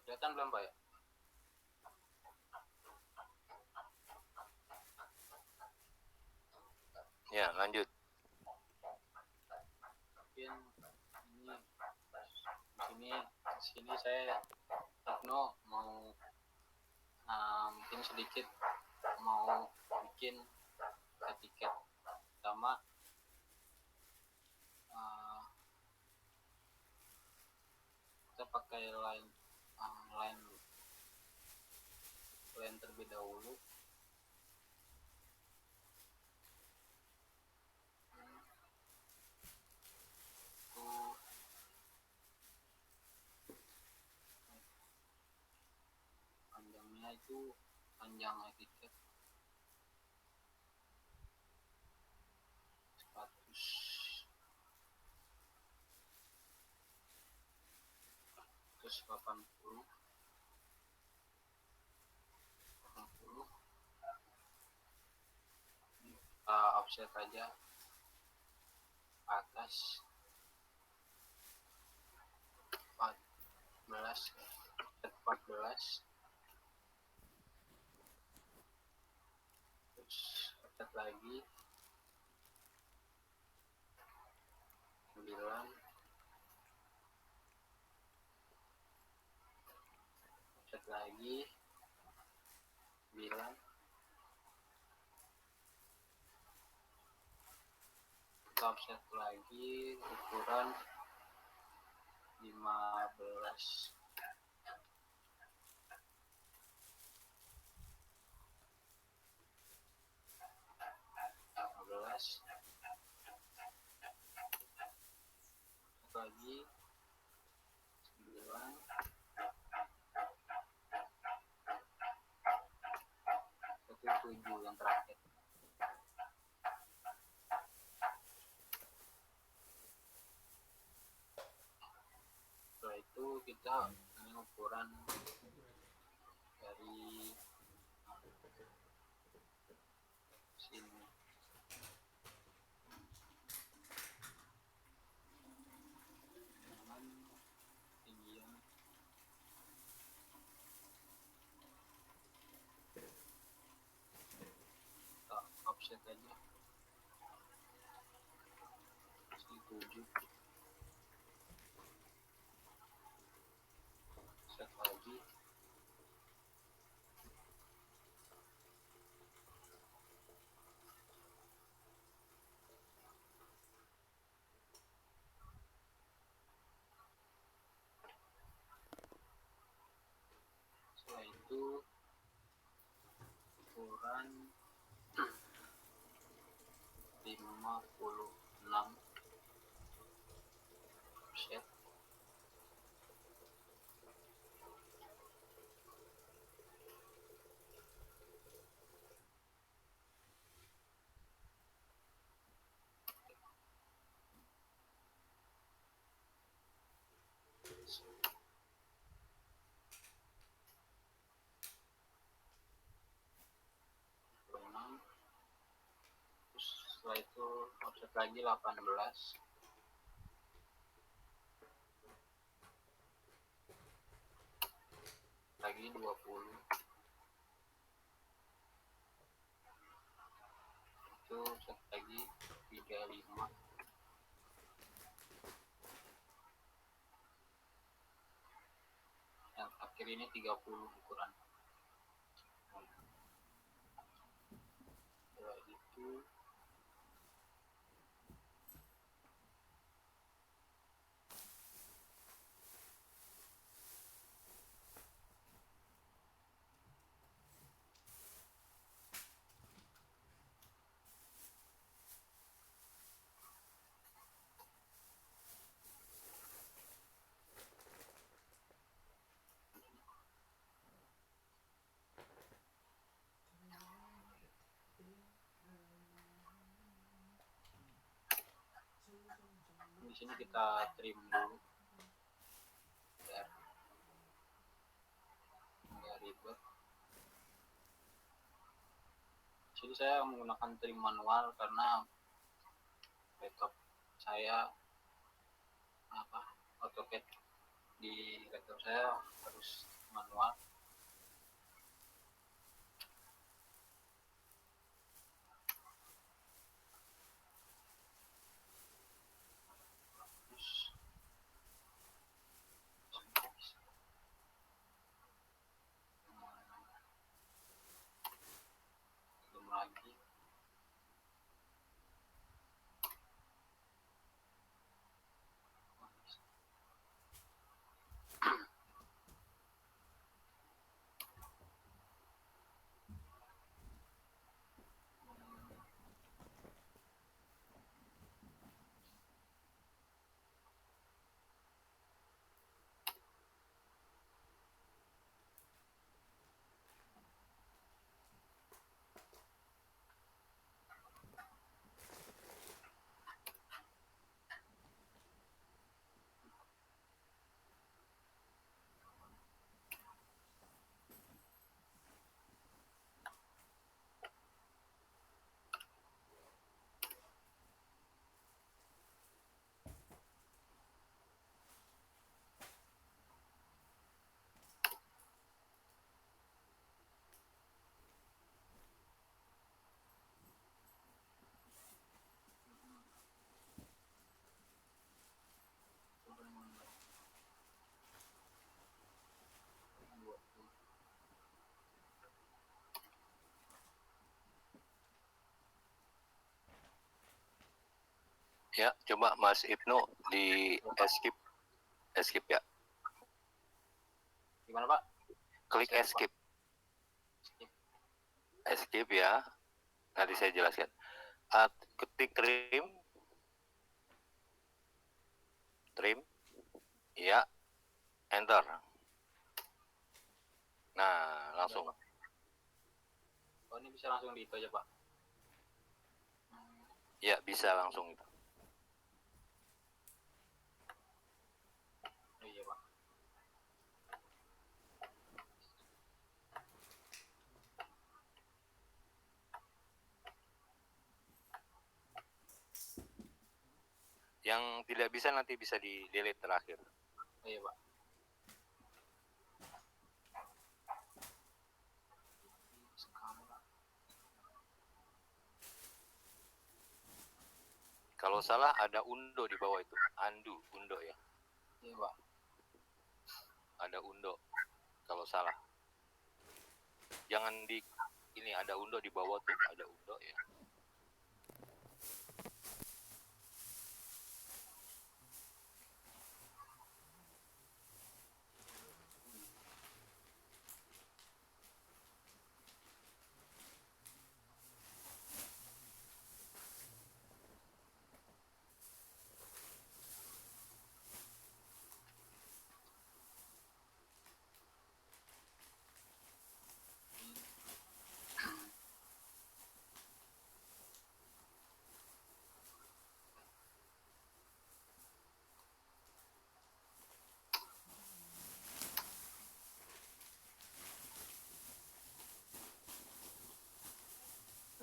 Kelihatan belum Pak ya? Ya, lanjut. Mungkin ini sini saya Ibnu mau mungkin sedikit mau bikin etiket pertama. Kita pakai line terlebih dahulu. Panjangnya itu panjang etiket 180 offset aja atas 14 terus offset lagi 9 offset lagi 9 kita offset lagi ukuran 15 lagi 9 7 yang terakhir. Setelah itu kita ini ukuran dari sini dengan tinggian kita offset aja 7 set lagi setelah itu ukuran 56 set terus setelah itu offset lagi 18 lagi 20 itu set lagi 35 yang akhir ini 30 ukuran. Setelah itu di sini kita trim dulu biar nggak ribet. Jadi saya menggunakan trim manual karena laptop saya AutoCAD di laptop saya harus manual. Belum lagi. Ya, coba Mas Ibnu di escape ya. Gimana Pak? Klik escape. Escape ya. Nanti saya jelaskan. Ketik trim, ya, enter. Nah, langsung. Oh, ini bisa langsung di itu aja Pak? Ya, bisa langsung itu. Oh, iya Pak. Yang tidak bisa nanti bisa di delete terakhir. Oh, iya Pak. Kalau salah ada undo di bawah itu. Undo ya. Iya Pak. Ada undo. Kalau salah. Jangan ini ada undo di bawah tuh, ada undo ya.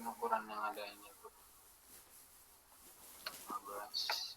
Pengukuran yang ada ini Bu. 15.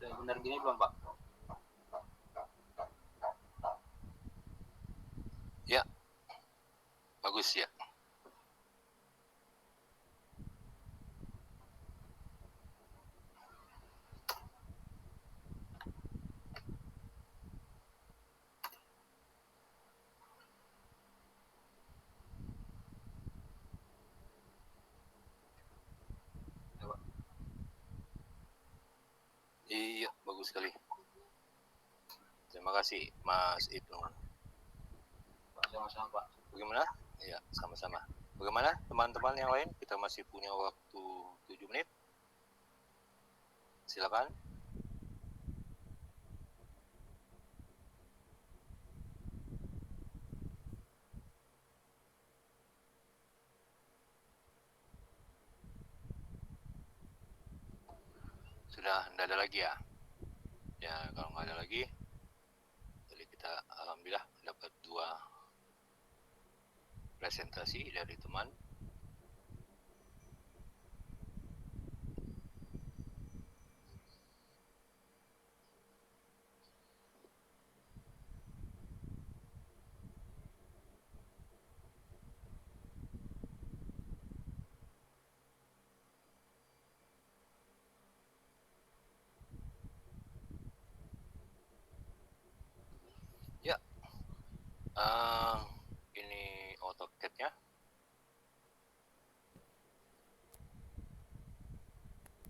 Udah benar gini belum, Pak? Ya, bagus ya. Ya, Pak. Iya, bagus sekali. Terima kasih, Mas Ibnu. Pak, sama-sama, Pak. Bagaimana? Iya, sama-sama. Bagaimana teman-teman yang lain? Kita masih punya waktu 7 menit. Silakan. Sudah tidak ada lagi ya? Ya, kalau nggak ada lagi, jadi kita alhamdulillah dapat 2 presentasi dari teman. Ya, ini AutoCAD-nya.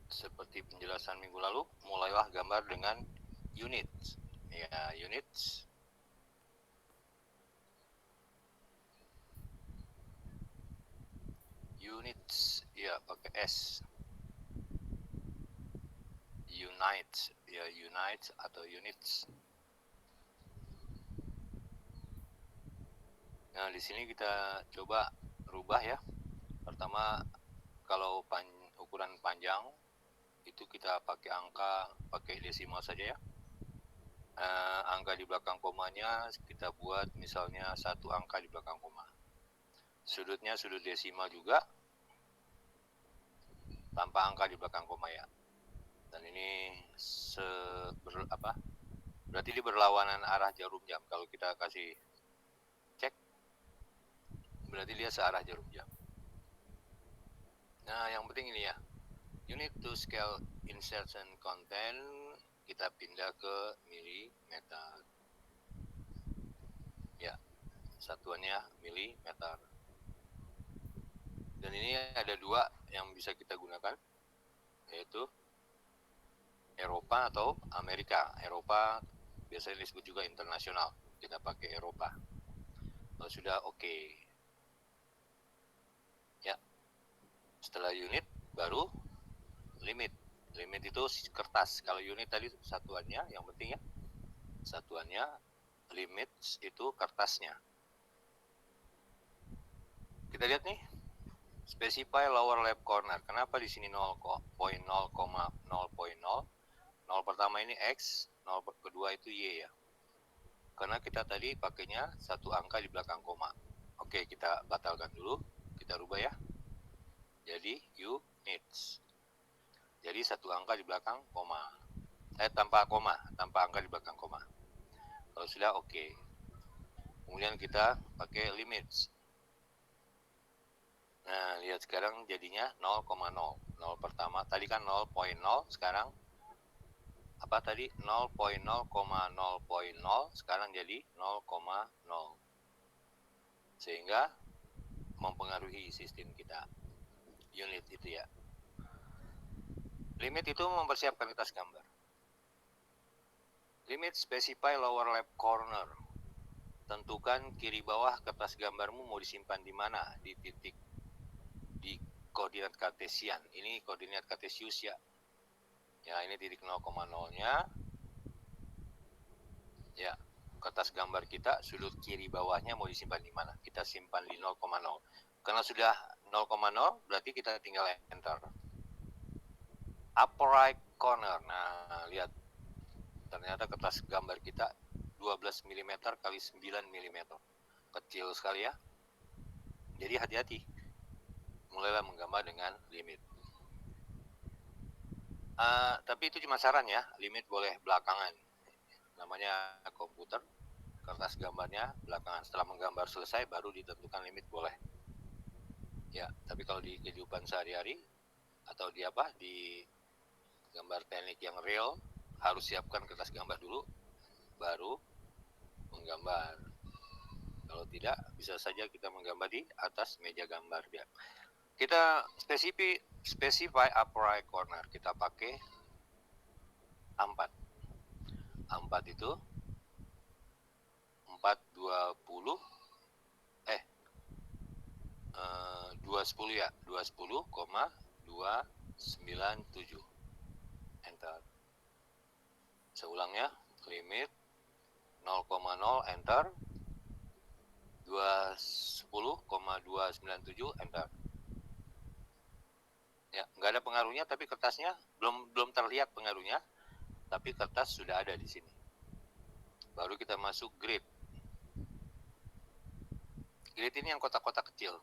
Seperti penjelasan minggu lalu, mulailah gambar dengan unit. Ya, units. Units, ya pakai S. Unite, ya unite atau units. Nah, di sini kita coba rubah ya. Pertama, kalau ukuran panjang itu kita pakai angka, pakai desimal saja ya. Angka di belakang komanya kita buat misalnya 1 angka di belakang koma. Sudutnya sudut desimal juga, tanpa angka di belakang koma ya. Dan ini berarti di berlawanan arah jarum jam. Kalau kita kasih cek, berarti dia searah jarum jam. Nah, yang penting ini ya, unit to scale insertion content kita pindah ke milimeter. Ya, satuannya milimeter. Dan ini ada 2 yang bisa kita gunakan, yaitu Eropa atau Amerika. Eropa biasanya disebut juga internasional. Kita pakai Eropa. Kalau sudah oke. Ya. Setelah unit baru limit. Limit itu kertas. Kalau unit tadi satuannya, yang penting ya. Satuannya, limit itu kertasnya. Kita lihat nih. Specify lower left corner. Kenapa di sini 0,0,0,0? 0 pertama ini X, 0 kedua itu Y ya. Karena kita tadi pakainya 1 angka di belakang koma. Oke, kita batalkan dulu. Kita rubah ya. Jadi units. Jadi 1 angka di belakang koma. Tanpa koma, tanpa angka di belakang koma. Kalau sudah oke. Kemudian kita pakai limits. Nah, lihat sekarang jadinya 0,0. 0 pertama, tadi kan 0,0, sekarang apa tadi 0,0,0,0, sekarang jadi 0,0. Sehingga mempengaruhi sistem kita. Unit itu ya. Limit itu mempersiapkan kertas gambar. Limit specify lower left corner. Tentukan kiri bawah kertas gambarmu mau disimpan di mana, di titik di koordinat kartesian. Ini koordinat kartesius ya. Ya, ini titik 0,0-nya. Ya, kertas gambar kita sudut kiri bawahnya mau disimpan di mana? Kita simpan di 0,0. Karena sudah 0,0 berarti kita tinggal enter. Upper right corner. Nah, lihat. Ternyata kertas gambar kita 12 mm kali 9 mm. Kecil sekali ya. Jadi hati-hati. Mulailah menggambar dengan limit. Tapi itu cuma saran ya, limit boleh belakangan. Namanya komputer, kertas gambarnya belakangan. Setelah menggambar selesai baru ditentukan limit boleh. Ya, tapi kalau di kehidupan sehari-hari atau di gambar teknik yang real, harus siapkan kertas gambar dulu, baru menggambar. Kalau tidak, bisa saja kita menggambar di atas meja gambar ya. Kita specify upright corner. Kita pakai A4. A4 itu 420 210 ya, 210,297. Enter. Seulangnya, limit 0,0 enter. 210,297 enter. Ya, nggak ada pengaruhnya, tapi kertasnya belum terlihat pengaruhnya, tapi kertas sudah ada di sini. Baru kita masuk grid. Grid ini yang kotak-kotak kecil.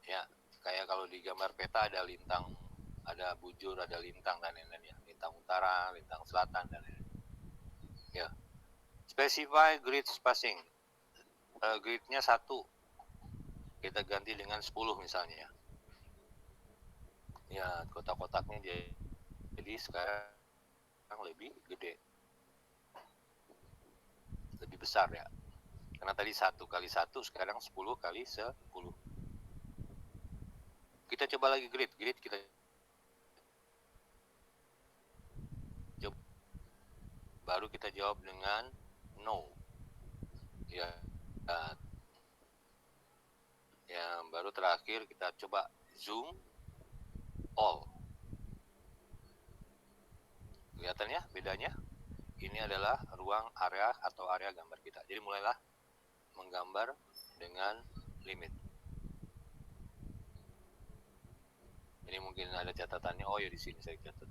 Ya, kayak kalau di gambar peta ada lintang, ada bujur, ada lintang dan lain-lain ya. Lintang utara, lintang selatan dan lain-lain. Ya. Specify grid spacing. Gridnya 1. Kita ganti dengan 10 misalnya ya. Ya, kotak-kotaknya jadi sekarang lebih gede. Lebih besar ya. Karena tadi 1 kali 1, sekarang 10 kali 10. Kita coba lagi grid kita coba. Baru kita jawab dengan no. Ya. Yang baru terakhir kita coba zoom all. Kelihatan ya bedanya? Ini adalah ruang area atau area gambar kita. Jadi mulailah menggambar dengan limit. Ini mungkin ada catatannya. Oh ya, di sini saya catat.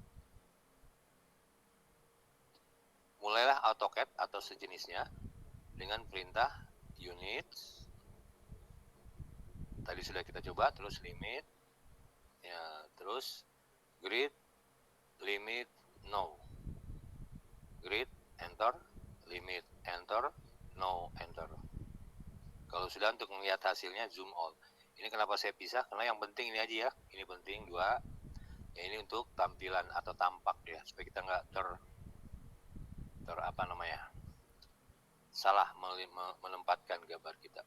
Mulailah AutoCAD atau sejenisnya dengan perintah unit. Tadi sudah kita coba, terus limit. Ya, terus grid, limit, no. Grid, enter, limit, enter, no, enter. Kalau sudah, untuk melihat hasilnya zoom all. Ini kenapa saya pisah? Karena yang penting ini aja ya. Ini penting 2. Ya, ini untuk tampilan atau tampak ya, supaya kita nggak salah menempatkan gambar kita.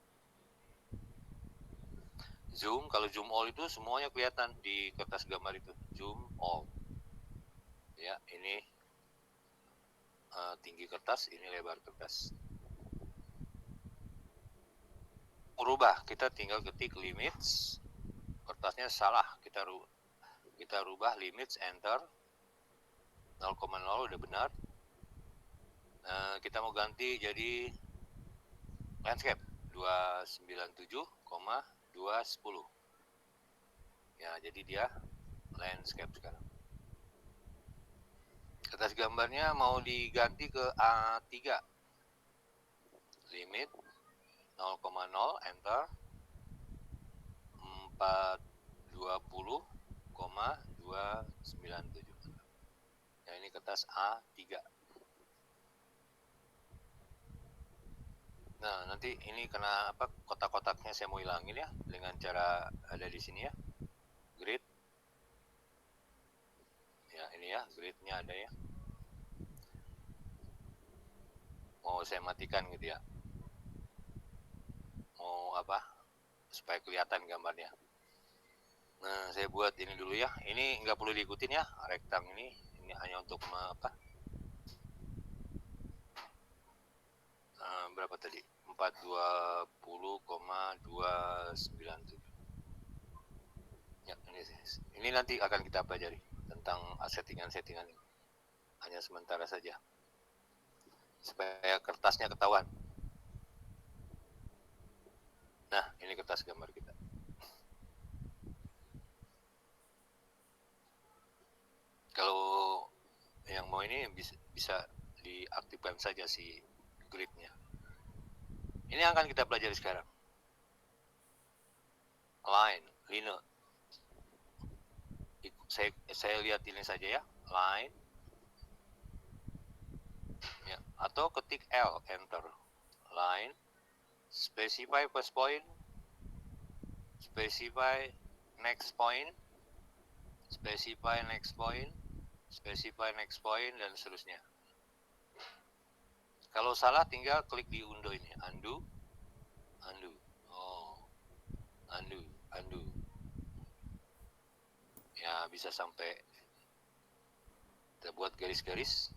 Zoom, kalau zoom all itu semuanya kelihatan di kertas gambar itu. Zoom all. Ya, ini tinggi kertas, ini lebar kertas. Merubah, kita tinggal ketik limits. Kertasnya salah, kita rubah limits, enter. 0,0 udah benar. Kita mau ganti jadi landscape 297,210. Ya, jadi dia landscape sekarang. Kertas gambarnya mau diganti ke A3. Limit 0,0 enter. 420,297. Ya, ini kertas A3. Nah, nanti ini kena kotak-kotaknya saya mau hilangin ya dengan cara ada di sini ya. Grid. Ya, ini ya, gridnya ada ya. Mau saya matikan gitu ya. Mau supaya kelihatan gambarnya. Nah, saya buat ini dulu ya. Ini nggak perlu diikutin ya, rektang ini hanya untuk berapa tadi? 420,297. Ya, ini nanti akan kita pelajari tentang settingan-settingan ini. Hanya sementara saja. Supaya kertasnya ketahuan. Nah, ini kertas gambar kita. Kalau yang mau ini bisa diaktifkan saja si gridnya. Ini yang akan kita pelajari sekarang. Line, line. saya lihat ini saja ya, line ya, atau ketik L, enter, line, specify first point, specify next point, specify next point, specify next point, dan seterusnya. Kalau salah tinggal klik di undo ini, undo, undo. Ya, bisa sampai kita buat garis-garis.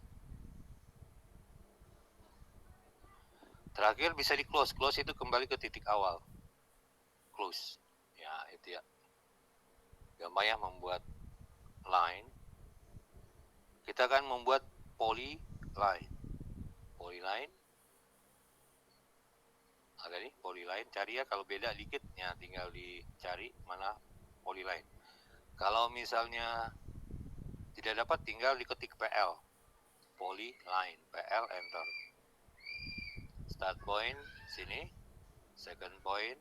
Terakhir bisa di close. Close itu kembali ke titik awal. Close. Ya, itu ya. Gampang ya membuat line. Kita akan membuat polyline. Polyline. Ada nih polyline. Cari ya, kalau beda dikit ya tinggal dicari mana polyline. Kalau misalnya tidak dapat, tinggal diketik PL. Polyline. PL, enter. Start point sini, second point,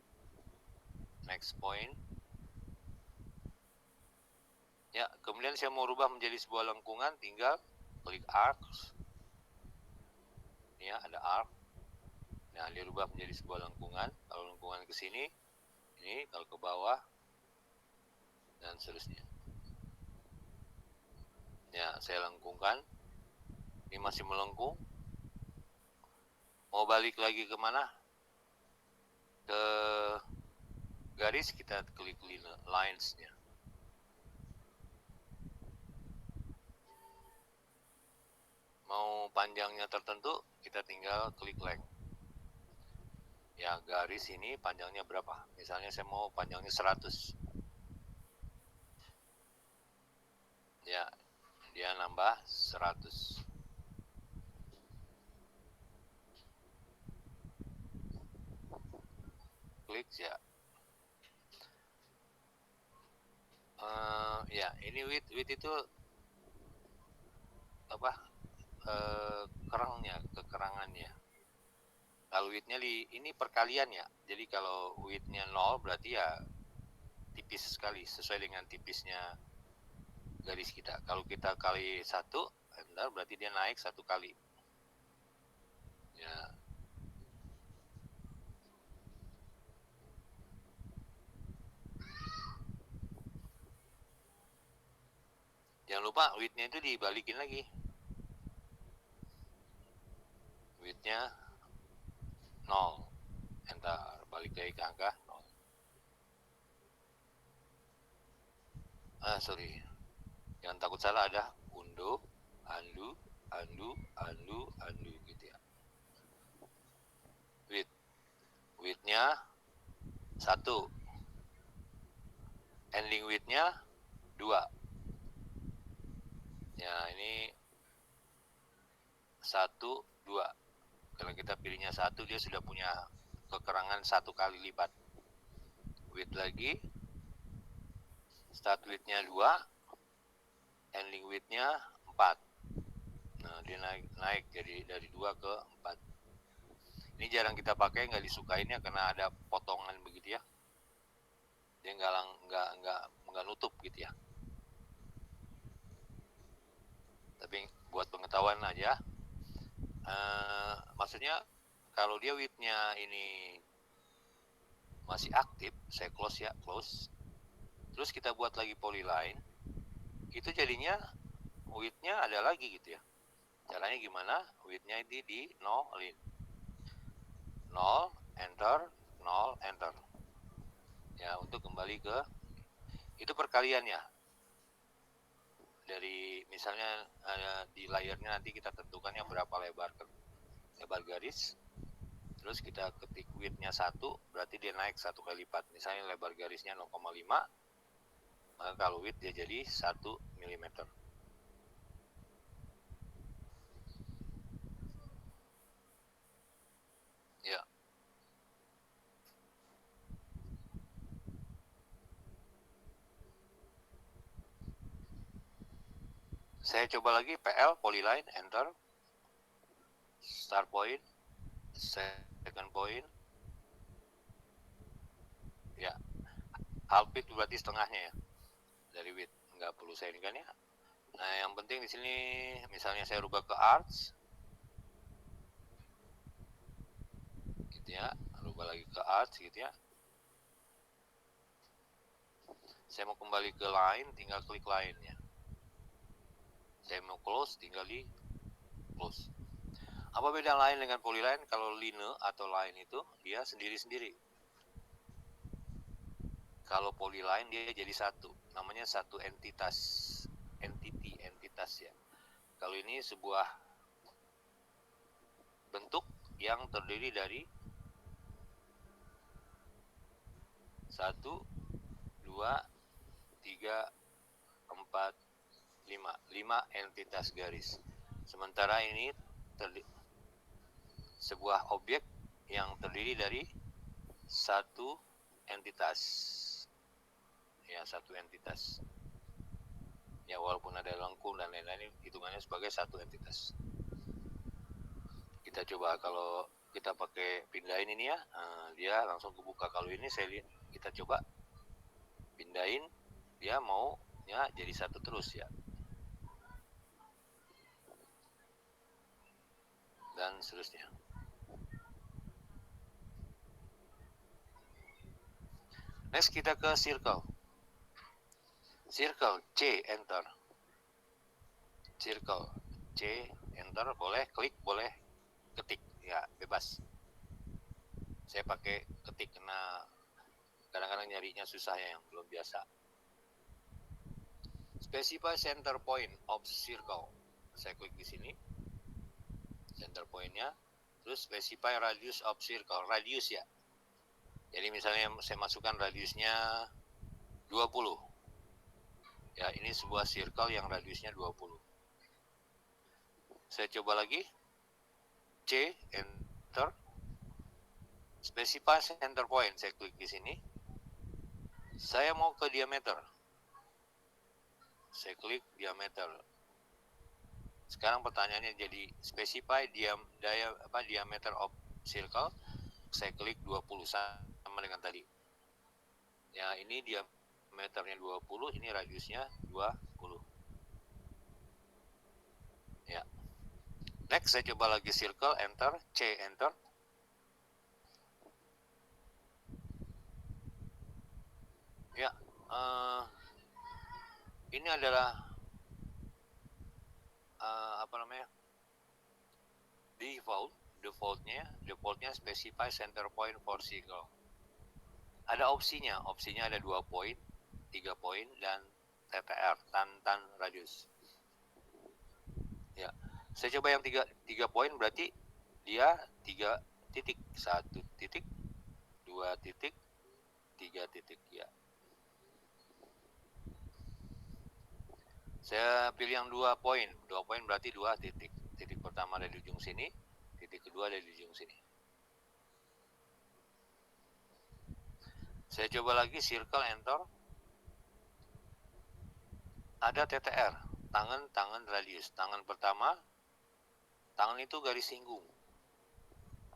next point. Ya, kemudian saya mau rubah menjadi sebuah lengkungan, tinggal klik arcs. Ini ya, ada arc. Nah, dia rubah menjadi sebuah lengkungan. Kalau lengkungan ke sini, ini kalau ke bawah, dan seterusnya. Ya, saya lengkungkan. Ini masih melengkung. Mau balik lagi ke mana? Ke garis, kita klik lines-nya. Mau panjangnya tertentu, kita tinggal klik length. Ya, garis ini panjangnya berapa? Misalnya saya mau panjangnya 100. Ya, dia nambah 100. Klik ya. Ya, ini width itu apa? Kekerangannya. Kalau widthnya ini perkalian ya. Jadi kalau widthnya 0 berarti ya tipis sekali, sesuai dengan tipisnya garis kita. Kalau kita kali 1, berarti dia naik 1 kali. Ya. Jangan lupa widthnya itu dibalikin lagi. Widthnya 0. Enter, balik lagi ke angka 0. Sorry. Jangan takut salah, ada undo, undo gitu ya. Widthnya 1. Ending widthnya 2. Ya, ini 1, 2. Kalau kita pilihnya 1, dia sudah punya kekerangan 1 kali lipat. Width lagi, start widthnya 2, ending widthnya 4. Nah, dia naik jadi dari 2 ke 4. Ini jarang kita pakai, nggak disukainnya karena ada potongan begitu ya. Dia nggak nutup gitu ya. Tapi buat pengetahuan aja. Maksudnya kalau dia widthnya ini masih aktif, saya close ya, close. Terus kita buat lagi polyline, itu jadinya widthnya ada lagi gitu ya. Caranya gimana? Widthnya ini di 0, 0, enter, 0, enter. Ya, untuk kembali ke itu perkalian ya. Dari misalnya di layarnya nanti kita tentukannya berapa lebar garis. Terus kita ketik widthnya 1, berarti dia naik 1 kali lipat. Misalnya lebar garisnya 0,5, maka kalau width dia jadi 1 mm. Ya. Saya coba lagi PL, polyline, enter. Start point, second point. Ya. Half width berarti setengahnya ya. Dari width. nggak perlu saya ini kan ya. Nah, yang penting di sini misalnya saya rubah ke arts, gitu ya, rubah lagi ke arts gitu ya. Saya mau kembali ke line, tinggal klik line-nya. Saya mau close, tinggal di close. Apa beda line dengan polyline? Kalau line atau line itu dia sendiri-sendiri. Kalau polyline dia jadi satu, namanya satu entitas, entitas ya. Kalau ini sebuah bentuk yang terdiri dari 1, 2, 3, 4, 5 entitas garis. Sementara ini sebuah objek yang terdiri dari satu entitas. Ya, satu entitas. Ya, walaupun ada lengkung dan lain-lain, hitungannya sebagai satu entitas. Kita coba kalau kita pakai pindahin ini ya, dia langsung kebuka. Kalau ini saya lihat, kita coba pindahin, dia maunya jadi satu terus ya. Dan seterusnya. Next kita ke circle. Circle, C, enter. Circle, C, enter, boleh klik, boleh ketik, ya bebas. Saya pakai ketik karena kadang-kadang nyarinya susah ya, yang belum biasa. Specify center point of circle. Saya klik di sini. Center point-nya. Terus specify radius of circle. Radius ya. Jadi misalnya saya masukkan radiusnya 20. Ya, ini sebuah circle yang radiusnya 20. Saya coba lagi. C, enter. Specify center point. Saya klik di sini. Saya mau ke diameter. Saya klik diameter. Sekarang pertanyaannya jadi specify diameter of circle. Saya klik 20 sama dengan tadi. Ya, ini diameternya 20, ini radiusnya 20. Ya. Next saya coba lagi circle, enter, C, enter. Ya, ini adalah defaultnya specify center point for circle. Ada opsinya ada 2 poin, 3 poin, dan TTR, tan radius. Ya, saya coba yang 3 poin, berarti dia 3 titik, 1 titik, 2 titik, 3 titik ya. Saya pilih yang 2 poin. 2 poin berarti 2 titik. Titik pertama dari ujung sini, titik kedua dari ujung sini. Saya coba lagi circle, enter. Ada TTR, tangan radius. Tangan pertama, tangan itu garis singgung.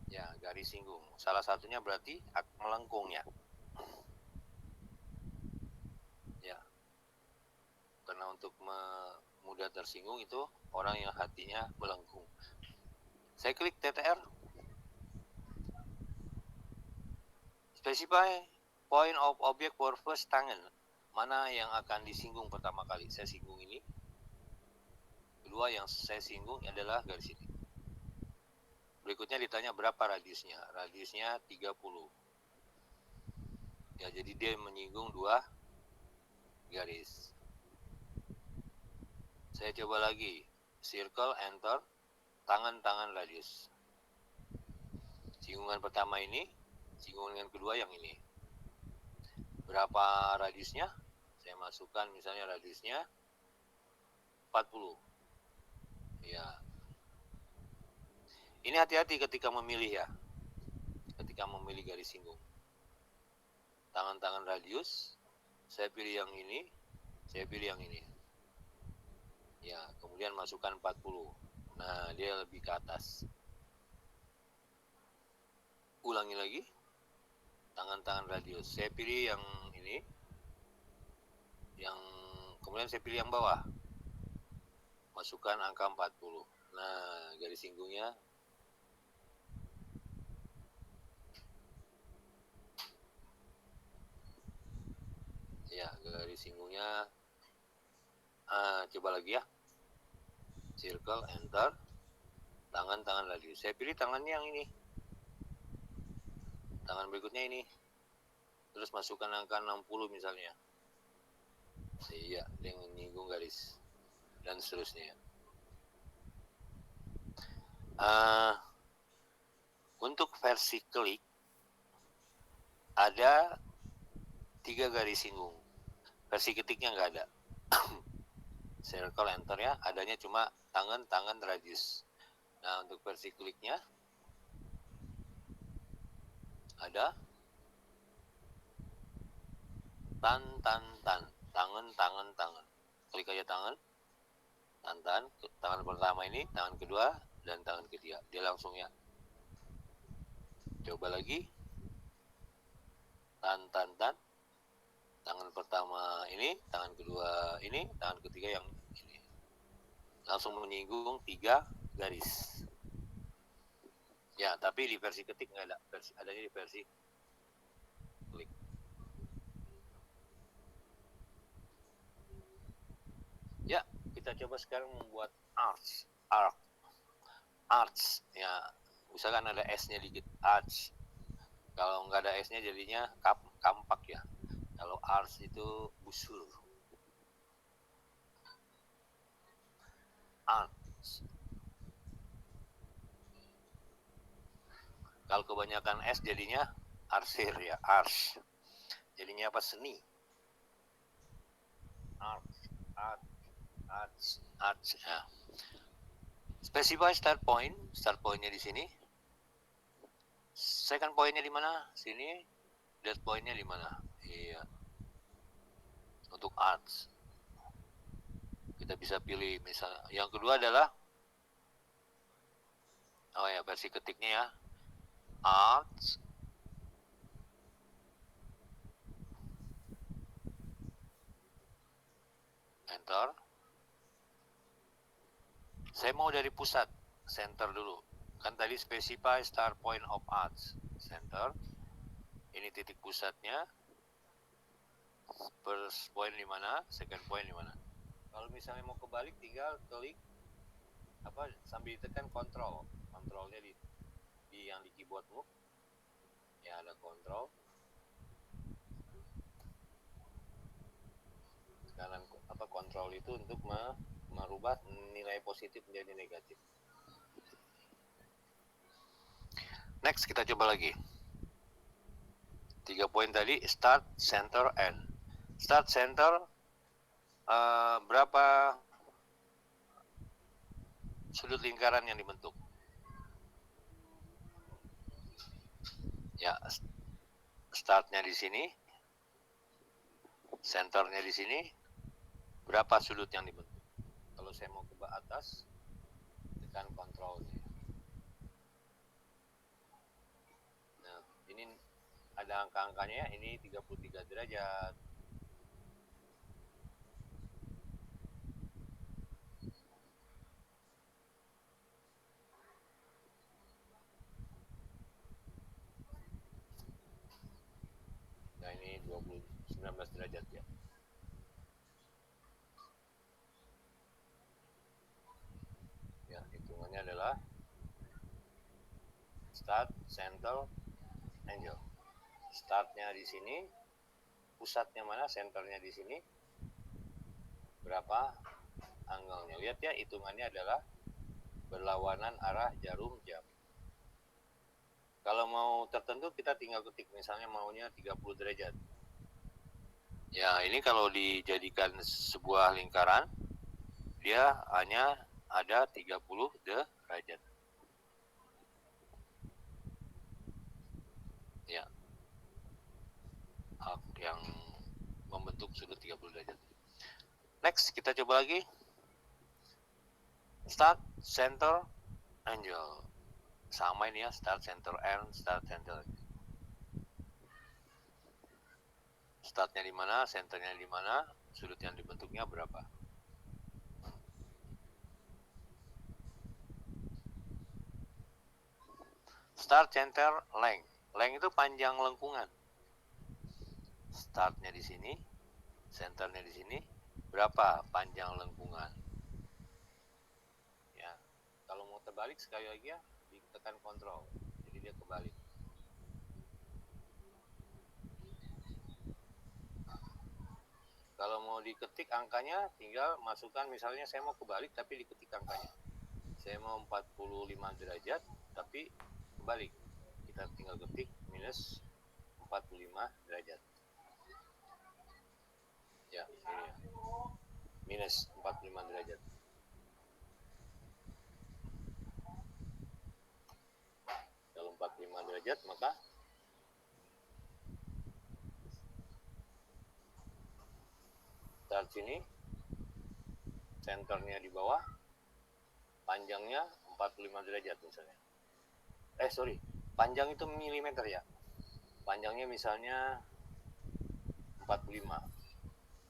Ya, garis singgung. Salah satunya berarti melengkung ya. Ya. Karena untuk mudah tersinggung itu orang yang hatinya melengkung. Saya klik TTR. Specify point of object for first tangan. Mana yang akan disinggung pertama kali? Saya singgung ini. Kedua yang saya singgung adalah garis ini. Berikutnya ditanya berapa radiusnya. Radiusnya 30. Ya, jadi dia menyinggung 2 garis. Saya coba lagi. Circle, enter. Tangan radius. Singgungan pertama ini, singgungan kedua yang ini. Berapa radiusnya? Saya masukkan misalnya radiusnya 40. Ya. Ini hati-hati ketika memilih ya. Ketika memilih garis singgung. Tangan radius, saya pilih yang ini, saya pilih yang ini. Ya, kemudian masukkan 40. Nah, dia lebih ke atas. Ulangi lagi. Tangan radius. Saya pilih yang ini. Yang Kemudian saya pilih yang bawah. Masukkan angka 40. Nah, garis singgungnya ya, garis singgungnya coba lagi ya. Circle, enter. Tangan lagi. Saya pilih tangannya yang ini. Tangan berikutnya ini. Terus masukkan angka 60 misalnya. Iya, dengan menyinggung garis. Dan seterusnya. Untuk versi klik, ada 3 garis singgung. Versi ketiknya nggak ada. Circle, enter ya. Adanya cuma tangan radius. Nah, untuk versi kliknya ada tangan. Klik aja tangan pertama ini, tangan kedua, dan tangan ketiga. Dia langsung ya. Coba lagi. Tangan pertama ini, tangan kedua ini, tangan ketiga yang ini. Langsung menyinggung 3 garis. Ya, tapi di versi ketik nggak ada. Adanya di versi klik. Ya, kita coba sekarang membuat arch. Ya, misalkan ada S-nya dikit, arch. Kalau nggak ada S-nya jadinya kampak ya. Kalau arch itu busur. Arch. Kalau kebanyakan S jadinya arsir ya, arch. Jadinya apa? Seni. Arch. Ya. Specify start point. Start pointnya di sini. Second pointnya di mana? Sini. Dead pointnya di mana? Iya. Untuk arch. Kita bisa pilih misalnya. Yang kedua adalah versi ketiknya ya. Arch. Enter. Saya mau dari pusat. Center dulu. Kan tadi specify start point of arch. Center. Ini titik pusatnya. First point di mana? Second point di mana? Kalau misalnya mau kebalik, tinggal klik sambil ditekan kontrol. Kontrolnya di yang di keyboardmu. Ya, ada kontrol. Sekarang kontrol itu untuk merubah nilai positif menjadi negatif. Next, kita coba lagi. 3 poin tadi, start, center, end. Start, center, berapa sudut lingkaran yang dibentuk? Ya, startnya di sini, centernya di sini, berapa sudut yang dibentuk? Kalau saya mau ke atas, tekan kontrolnya. Nah, ini ada angka-angkanya, ini 33 derajat. Nah, ini 19 derajat ya. Ya, hitungannya adalah start, center, angle. Startnya di sini, pusatnya mana, centernya di sini, berapa angle-nya. Lihat ya, hitungannya adalah berlawanan arah jarum jam. Kalau mau tertentu kita tinggal ketik, misalnya maunya 30 derajat. Ya, ini kalau dijadikan sebuah lingkaran, dia hanya ada 30 derajat. Ya. Yang membentuk sudut 30 derajat. Next, kita coba lagi. Start, center, angle. Sama ini ya, start, center, end, start, center. Startnya di mana, centernya di mana, sudut yang dibentuknya berapa. Start center length. Length itu panjang lengkungan. Startnya di sini, centernya di sini, berapa panjang lengkungan. Ya, kalau mau terbalik sekali lagi ya, ditekan kontrol, jadi dia kebalik. Kalau mau diketik angkanya, tinggal masukkan, misalnya saya mau kebalik tapi diketik angkanya. Saya mau 45 derajat tapi kebalik. Kita tinggal ketik minus 45 derajat. Ya, ini ya. Minus 45 derajat. Kalau 45 derajat maka start sini, centernya di bawah, panjangnya 45 derajat misalnya. Panjang itu milimeter ya. Panjangnya misalnya 45.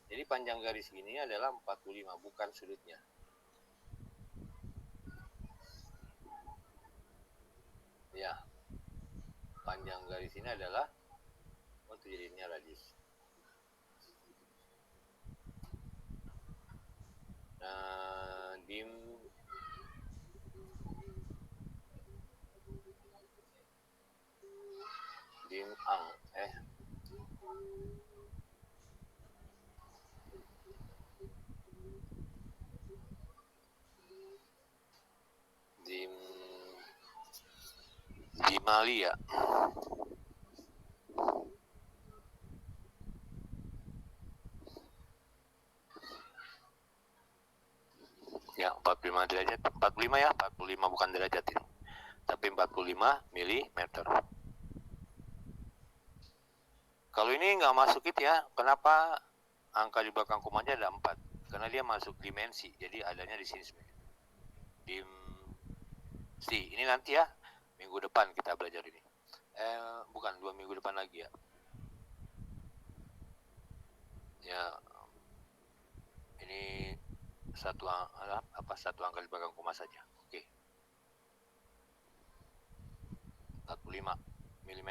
Jadi panjang garis ini adalah 45, bukan sudutnya. Ya, panjang garis ini adalah, itu jadinya radius. Dim ang Dimali ya. Ya, 45 derajat. 45 ya, 45 bukan derajat ini. Tapi 45 milimeter. Kalau ini nggak masuk itu ya, kenapa angka di belakang komanya ada 4? Karena dia masuk dimensi, jadi adanya di sini sebenarnya. Ini nanti ya, minggu depan kita belajar ini. Bukan, 2 minggu depan lagi ya. Ya, ini satu angka di belakang koma saja. Oke. 45 mm.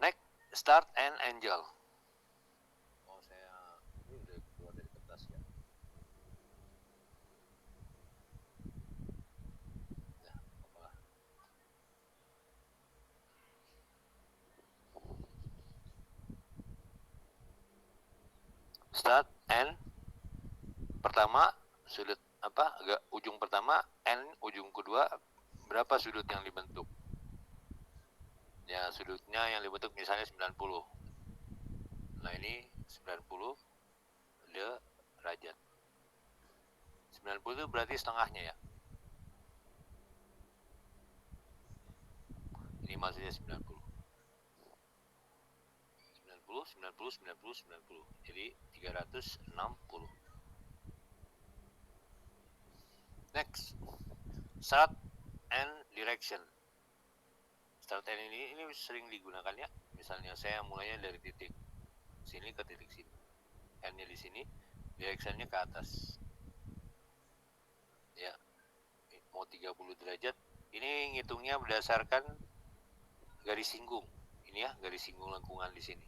Next, start and angle. Oh, saya ini udah keluar dari kertas ya. Ya, apalah. Start and pertama sudut ujung pertama, N ujung kedua, berapa sudut yang dibentuk? Ya, sudutnya yang dibentuk misalnya 90. Nah, ini 90 derajat. 90 itu berarti setengahnya ya. Ini maksudnya 90. 90. Jadi 360. Next, start and direction. Start and ini sering digunakan ya. Misalnya saya mulainya dari titik sini ke titik sini. N-nya di sini, direction-nya ke atas. Ya, mau 30 derajat. Ini ngitungnya berdasarkan garis singgung. Ini ya, garis singgung lengkungan di sini.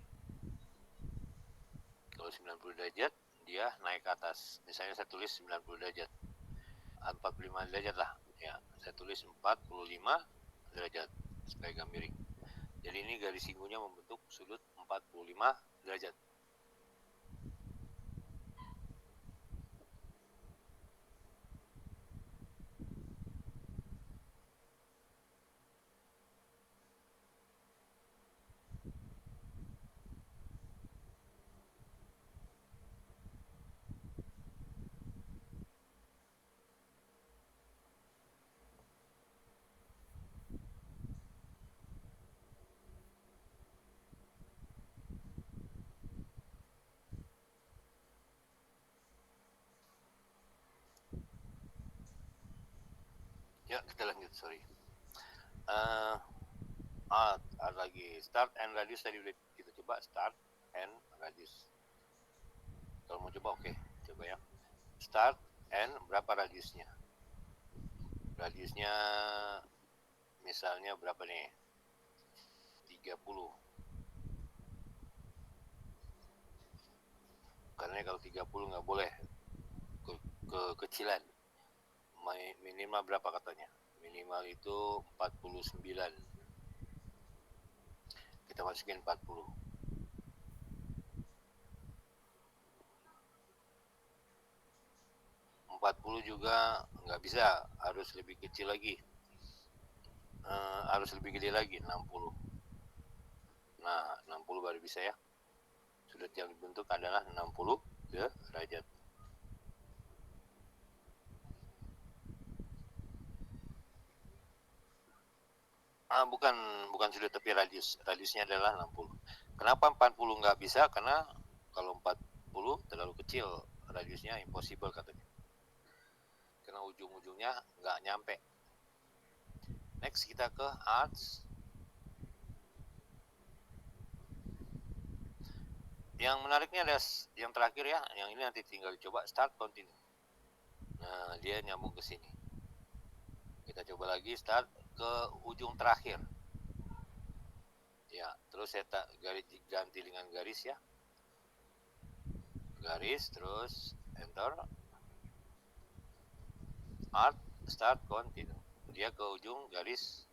Kalau 90 derajat, dia naik ke atas. Misalnya saya tulis 90 derajat. 45 derajat lah. Ya, saya tulis 45 derajat supaya agak miring. Jadi ini garis singgungnya membentuk sudut 45 derajat. Ya, kita lanjut, sorry. Ada lagi start and radius tadi udah kita coba, start and radius. Kalau mau coba oke, coba ya. Start and berapa radiusnya? Radiusnya misalnya berapa nih? 30. Karena kalau 30 nggak boleh kecilan. Minimal berapa katanya? Minimal itu 49. Kita masukin 40. 40 juga nggak bisa, harus lebih kecil lagi. Harus lebih gede lagi, 60. Nah, 60 baru bisa ya. Sudut yang dibentuk adalah 60 derajat. Bukan sudut tapi radiusnya adalah 60. Kenapa 40 nggak bisa? Karena kalau 40 terlalu kecil, radiusnya impossible katanya, karena ujung-ujungnya nggak nyampe. Next kita ke arts. Yang menariknya ada yang terakhir ya, yang ini nanti tinggal dicoba, start continue. Nah, dia nyambung ke sini. Kita coba lagi, start ke ujung terakhir. Ya, terus saya ganti dengan garis ya. Garis, terus enter. Art, start, continue. Dia ke ujung garis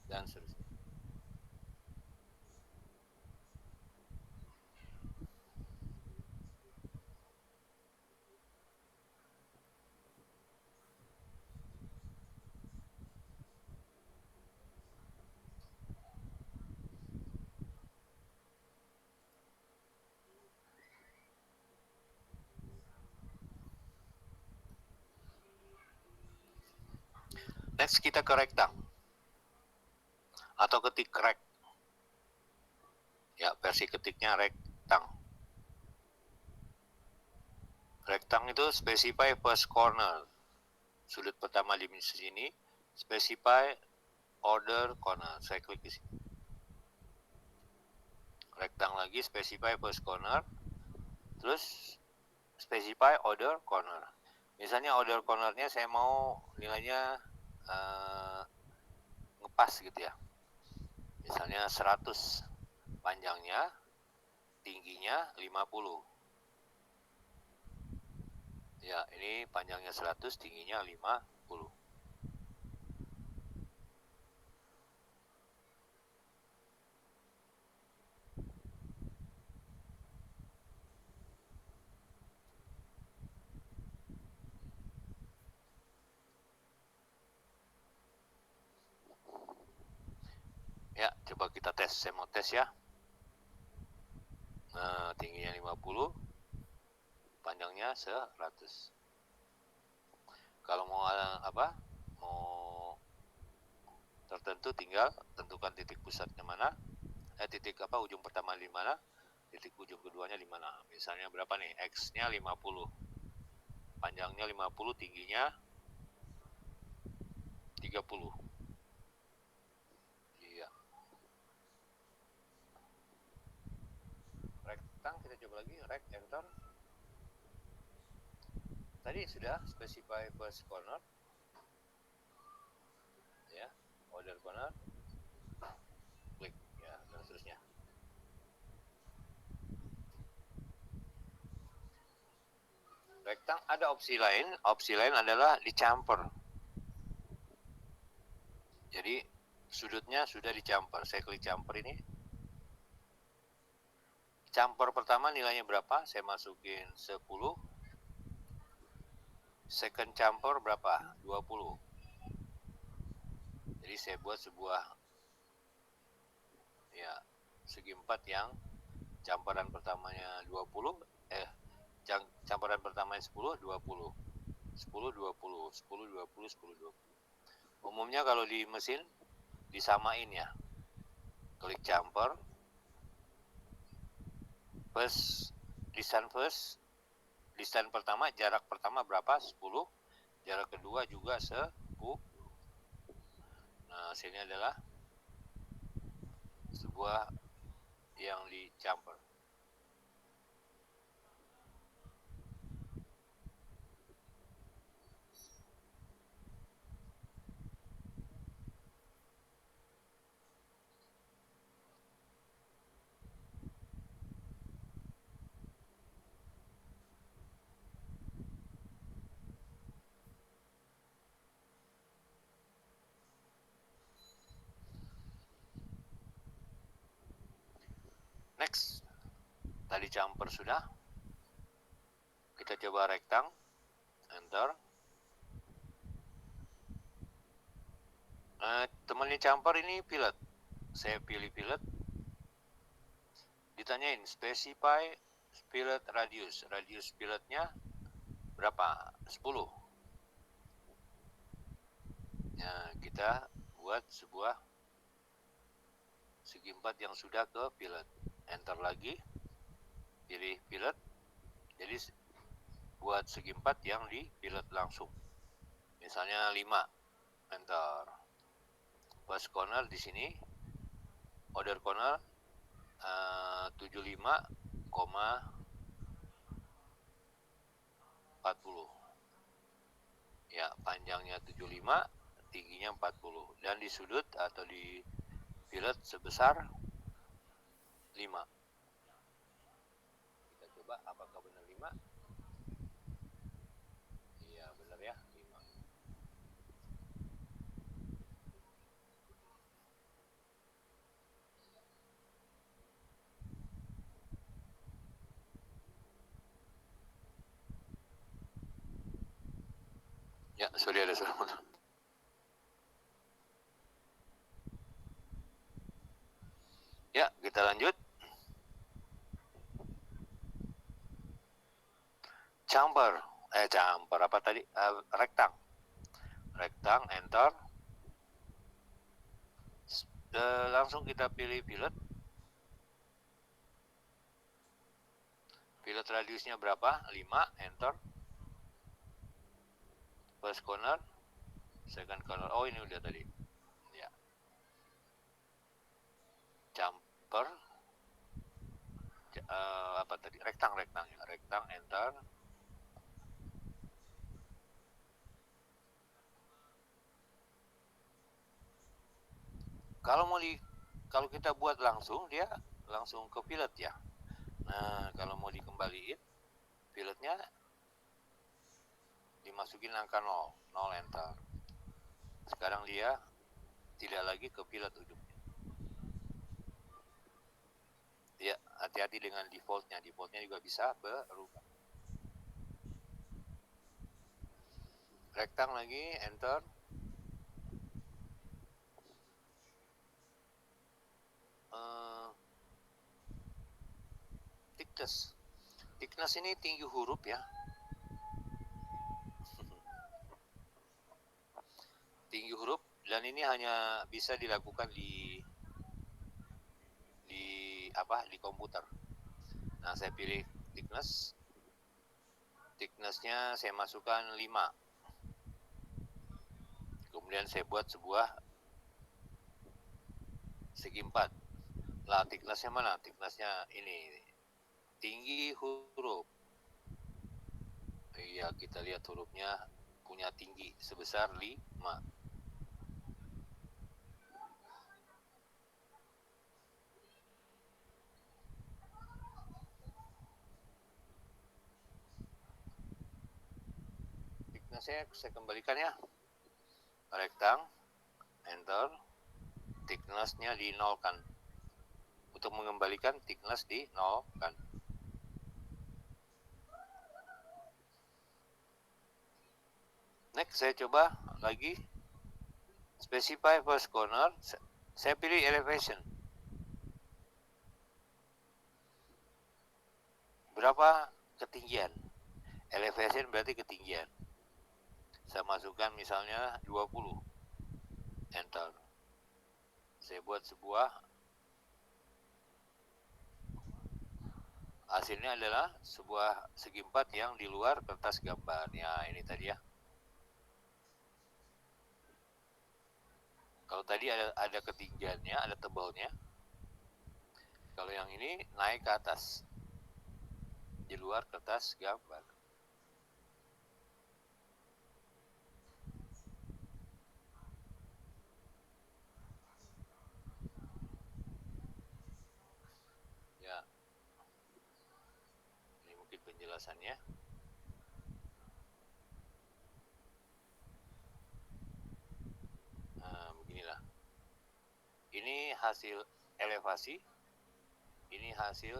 dan seterusnya. Next kita ke rektang atau ketik rect. Ya, versi ketiknya rektang. Rektang itu specify first corner. Sudut pertama di sini, specify order corner. Saya klik di sini. Rektang lagi, specify first corner. Terus specify order corner. Misalnya order cornernya saya mau nilainya ngepas gitu ya. Misalnya 100 panjangnya, tingginya 50. Ya, ini panjangnya 100, tingginya 50. Ya, coba kita tes. Saya mau tes ya. Nah, tingginya 50, panjangnya 100. Kalau mau mau tertentu, tinggal tentukan titik pusatnya mana, titik ujung pertama di mana, titik ujung keduanya di mana. Misalnya berapa nih? X-nya 50. Panjangnya 50, tingginya 30. Iya. Rektang kita coba lagi, rect, enter. Tadi sudah specify first corner. Ya, order corner. Klik ya, dan seterusnya. Rektang ada opsi lain adalah dicampur. Jadi sudutnya sudah dicampur. Saya klik campur ini. Campur pertama nilainya berapa? Saya masukin 10. Second campur berapa? 20. Jadi saya buat sebuah ya segi 4 yang campuran pertamanya 20, campuran pertamanya 10, 20. 10, 20, 10, 20, 10, 20. Umumnya kalau di mesin disamain ya. Klik campur. First, distance pertama, jarak pertama berapa? 10. Jarak kedua juga 10. Nah, hasilnya adalah sebuah yang dicamper. Next, tadi camper sudah. Kita coba rektang, enter. Temannya camper ini pilot. Saya pilih pilot. Ditanyain specify pilot radius. Radius pilotnya berapa? 10. Nah, kita buat sebuah segi 4 yang sudah ke pilot. Enter lagi. Pilih pilot. Jadi buat segi 4 yang di pilot langsung. Misalnya 5. Enter. First corner di sini. Order corner 75,40. Ya, panjangnya 75, tingginya 40. Dan di sudut atau di pilot sebesar 5. Kita coba apakah benar 5? Iya, benar ya, 5. Ya, sorry ada suara motor. Ya, kita lanjut. Camper apa tadi? Rektang. Rektang, enter. Langsung kita pilih pilot. Pilot radiusnya berapa? 5, enter. First corner, second corner. Oh, ini udah tadi. Ya. Camper. Apa tadi? Rektang, ya. Rektang, enter. Kalau kita buat langsung, dia langsung ke pilot ya. Nah, kalau mau dikembaliin, pilotnya dimasukin angka 0, 0 enter. Sekarang dia tidak lagi ke pilot ujungnya. Ya, hati-hati dengan defaultnya. Defaultnya juga bisa berubah. Rektang lagi, enter. Thickness. Thickness ini tinggi huruf ya. Tinggi huruf, dan ini hanya bisa dilakukan di komputer. Nah, saya pilih thickness. Thicknessnya saya masukkan 5. Kemudian saya buat sebuah segi 4. Lah, thicknessnya mana? Thicknessnya ini. Tinggi huruf. Iya, kita lihat hurufnya punya tinggi sebesar 5. Thicknessnya saya kembalikan ya. Rektang, enter. Thicknessnya dinolkan. Untuk mengembalikan thickness dinolkan. Next, saya coba lagi. Specify first corner. Saya pilih elevation. Berapa ketinggian? Elevation berarti ketinggian. Saya masukkan misalnya 20. Enter. Saya buat sebuah. Hasilnya adalah sebuah segi 4 yang di luar kertas gambar. Ya, ini tadi ya. Kalau tadi ada ketinggiannya, ada tebalnya. Kalau yang ini naik ke atas, di luar kertas gambar. Ya, ini mungkin penjelasannya. Nah, beginilah. Ini hasil elevasi, ini hasil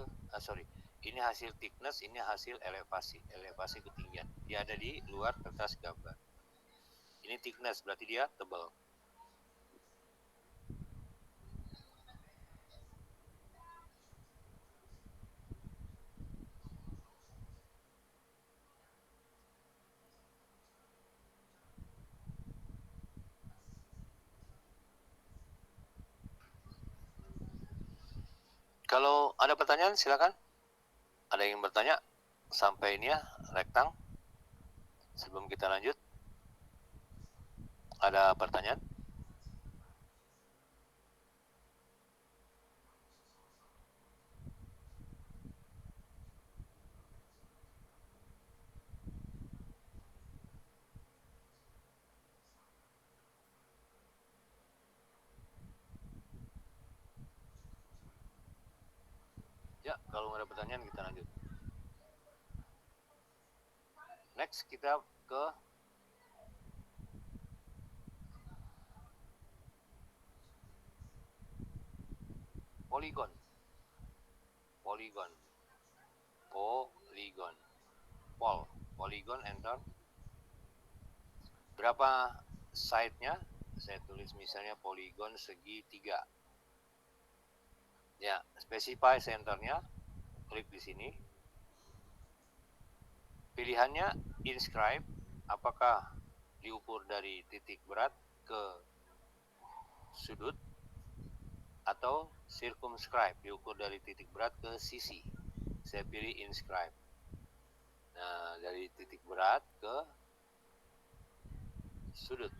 ini hasil thickness, ini hasil elevasi ketinggian. Dia ada di luar kertas gambar. Ini thickness, berarti dia tebal. Kalau ada pertanyaan silakan. Ada yang bertanya sampai ini ya, rektang. Sebelum kita lanjut, ada pertanyaan? Ya, kalau nggak ada pertanyaan kita lanjut. Next kita ke poligon. Poligon. Poligon. Poligon, enter. Berapa side-nya? Saya tulis misalnya poligon segi 3. Ya, specify center-nya. Klik di sini. Pilihannya inscribe, apakah diukur dari titik berat ke sudut, atau circumscribe, diukur dari titik berat ke sisi. Saya pilih inscribe. Nah, dari titik berat ke sudut.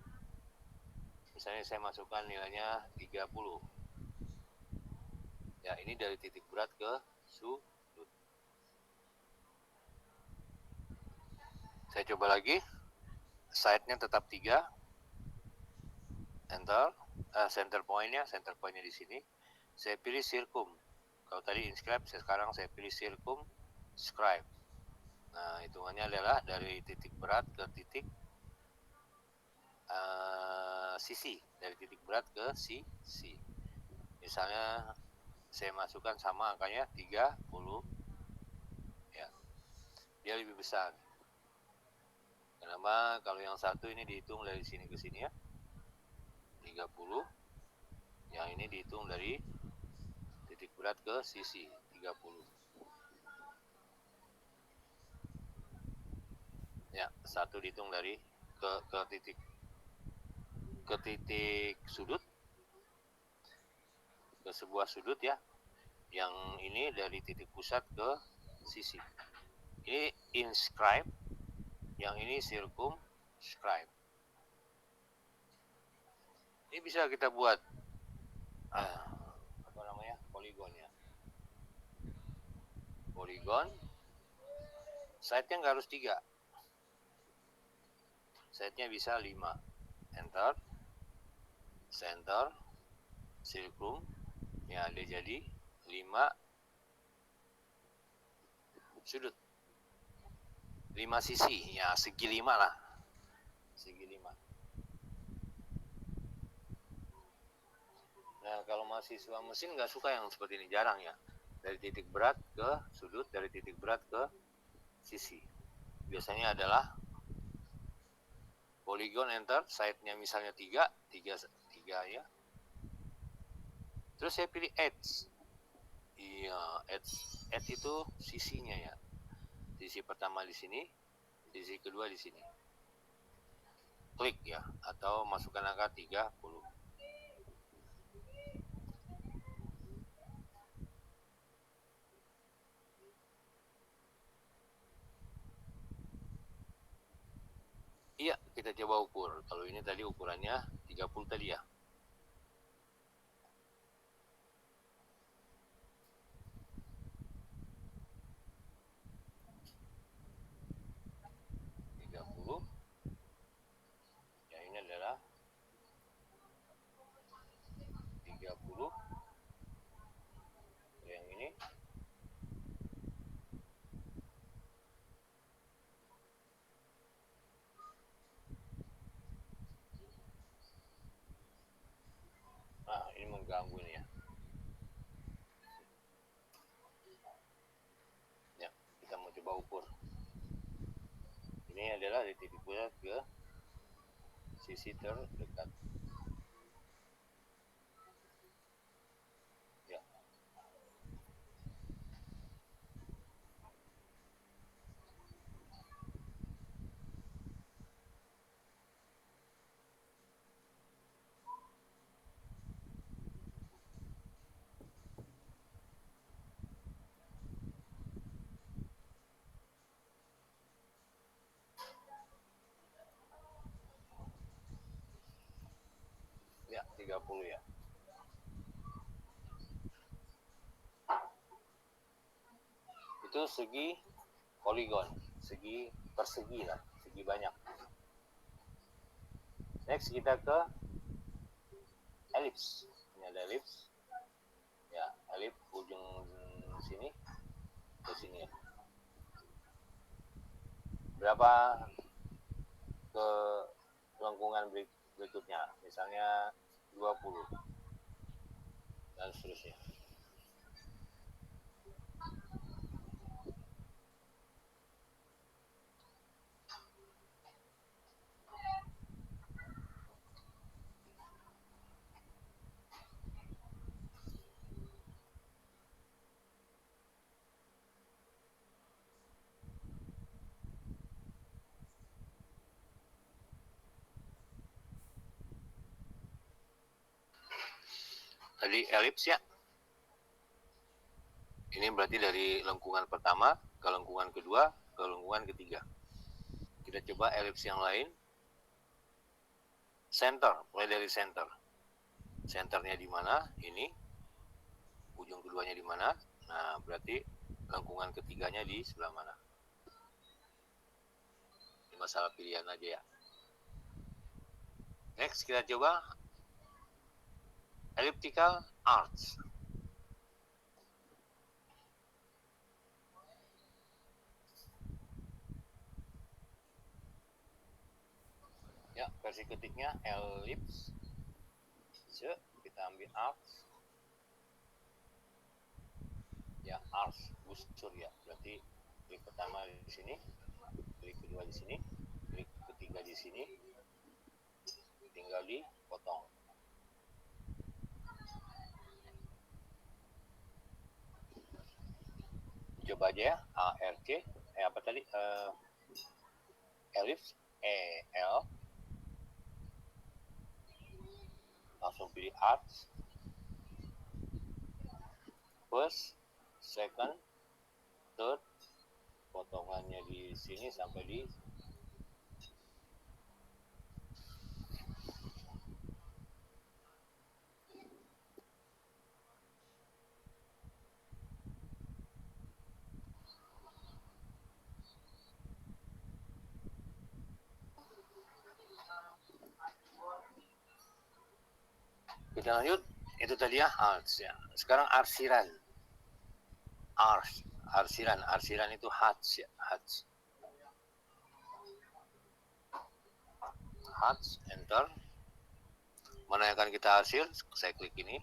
Misalnya saya masukkan nilainya 30. Ya, ini dari titik berat ke sudut. Saya coba lagi. Side-nya tetap 3. Enter. Center point-nya di sini. Saya pilih circum. Kalau tadi inscribe, sekarang saya pilih circumscribe. Nah, hitungannya adalah dari titik berat ke titik sisi, dari titik berat ke sisi. Misalnya saya masukkan sama angkanya 30. Ya, dia lebih besar. Kenapa? Kalau yang satu ini dihitung dari sini ke sini ya, 30. Yang ini dihitung dari titik berat ke sisi, 30. Ya, satu dihitung dari ke titik sudut, ke sebuah sudut ya. Yang ini dari titik pusat ke sisi. Ini inscribe, yang ini circumscribe. Ini bisa kita buat poligon ya. Poligon, side-nya nggak harus 3. Side-nya bisa 5. Enter, center, circum. Ya, dia jadi 5 sudut. 5 sisi, ya segi 5 lah. Segi 5. Nah, kalau mahasiswa mesin nggak suka yang seperti ini, jarang ya. Dari titik berat ke sudut, dari titik berat ke sisi. Biasanya adalah poligon, enter, side-nya misalnya 3 ya. Terus saya pilih edge. Iya, edge itu sisinya ya. Sisi pertama di sini, sisi kedua di sini. Klik ya, atau masukkan angka 30. Iya, kita coba ukur. Kalau ini tadi ukurannya 30 tadi ya. terganggu ini ya. Ya, kita mau coba ukur. Ini adalah dari titik pusat ke sisi terdekat. Ya. Ya, 30 ya. Itu segi poligon, segi persegi lah, segi banyak. Next kita ke elips. Ini ada elips. Ya, elips ujung sini ke sini ya. Berapa ke lengkungan berikutnya, misalnya 20 dan seterusnya. Tadi elips ya. Ini berarti dari lengkungan pertama ke lengkungan kedua ke lengkungan ketiga. Kita coba elips yang lain. Center, mulai dari center. Centernya di mana? Ini. Ujung keduanya di mana? Nah, berarti lengkungan ketiganya di sebelah mana? Ini masalah pilihan aja ya. Next kita coba elliptical arch. Ya, versi ketiknya ellipse. Kita ambil arch. Ya, arch, busur ya. Berarti klik pertama di sini, klik kedua di sini, klik ketiga di sini. Tinggal dipotong. Coba aja ya, ARC, apa tadi? Ellipse, EL. Langsung pilih arch. First, second, third. Potongannya di sini sampai di kita lanjut. Itu tadi ya arch ya. Sekarang arsiran. Arsiran itu hatch ya, hatch. Hatch, enter. Mana yang akan kita arsir? Saya klik ini.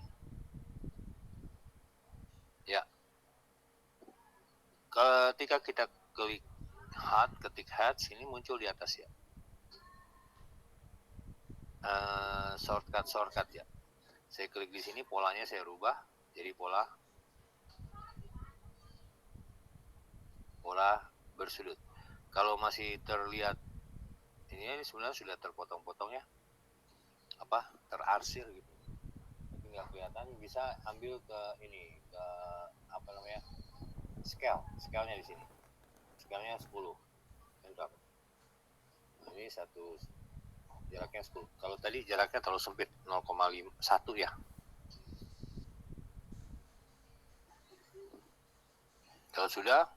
Ya. Ketika kita klik ketik hatch, ini muncul di atas ya. Shortcut ya. Saya klik di sini, polanya saya rubah jadi pola bersudut. Kalau masih terlihat ini sebenarnya sudah terpotong-potong ya, terarsir gitu. Tapi nggak kelihatan, bisa ambil ke ini, ke apa namanya, scale-nya di sini. Scale-nya 10. Enter. Ini satu jaraknya 10. Kalau tadi jaraknya terlalu sempit, 0,1 ya. Kalau sudah,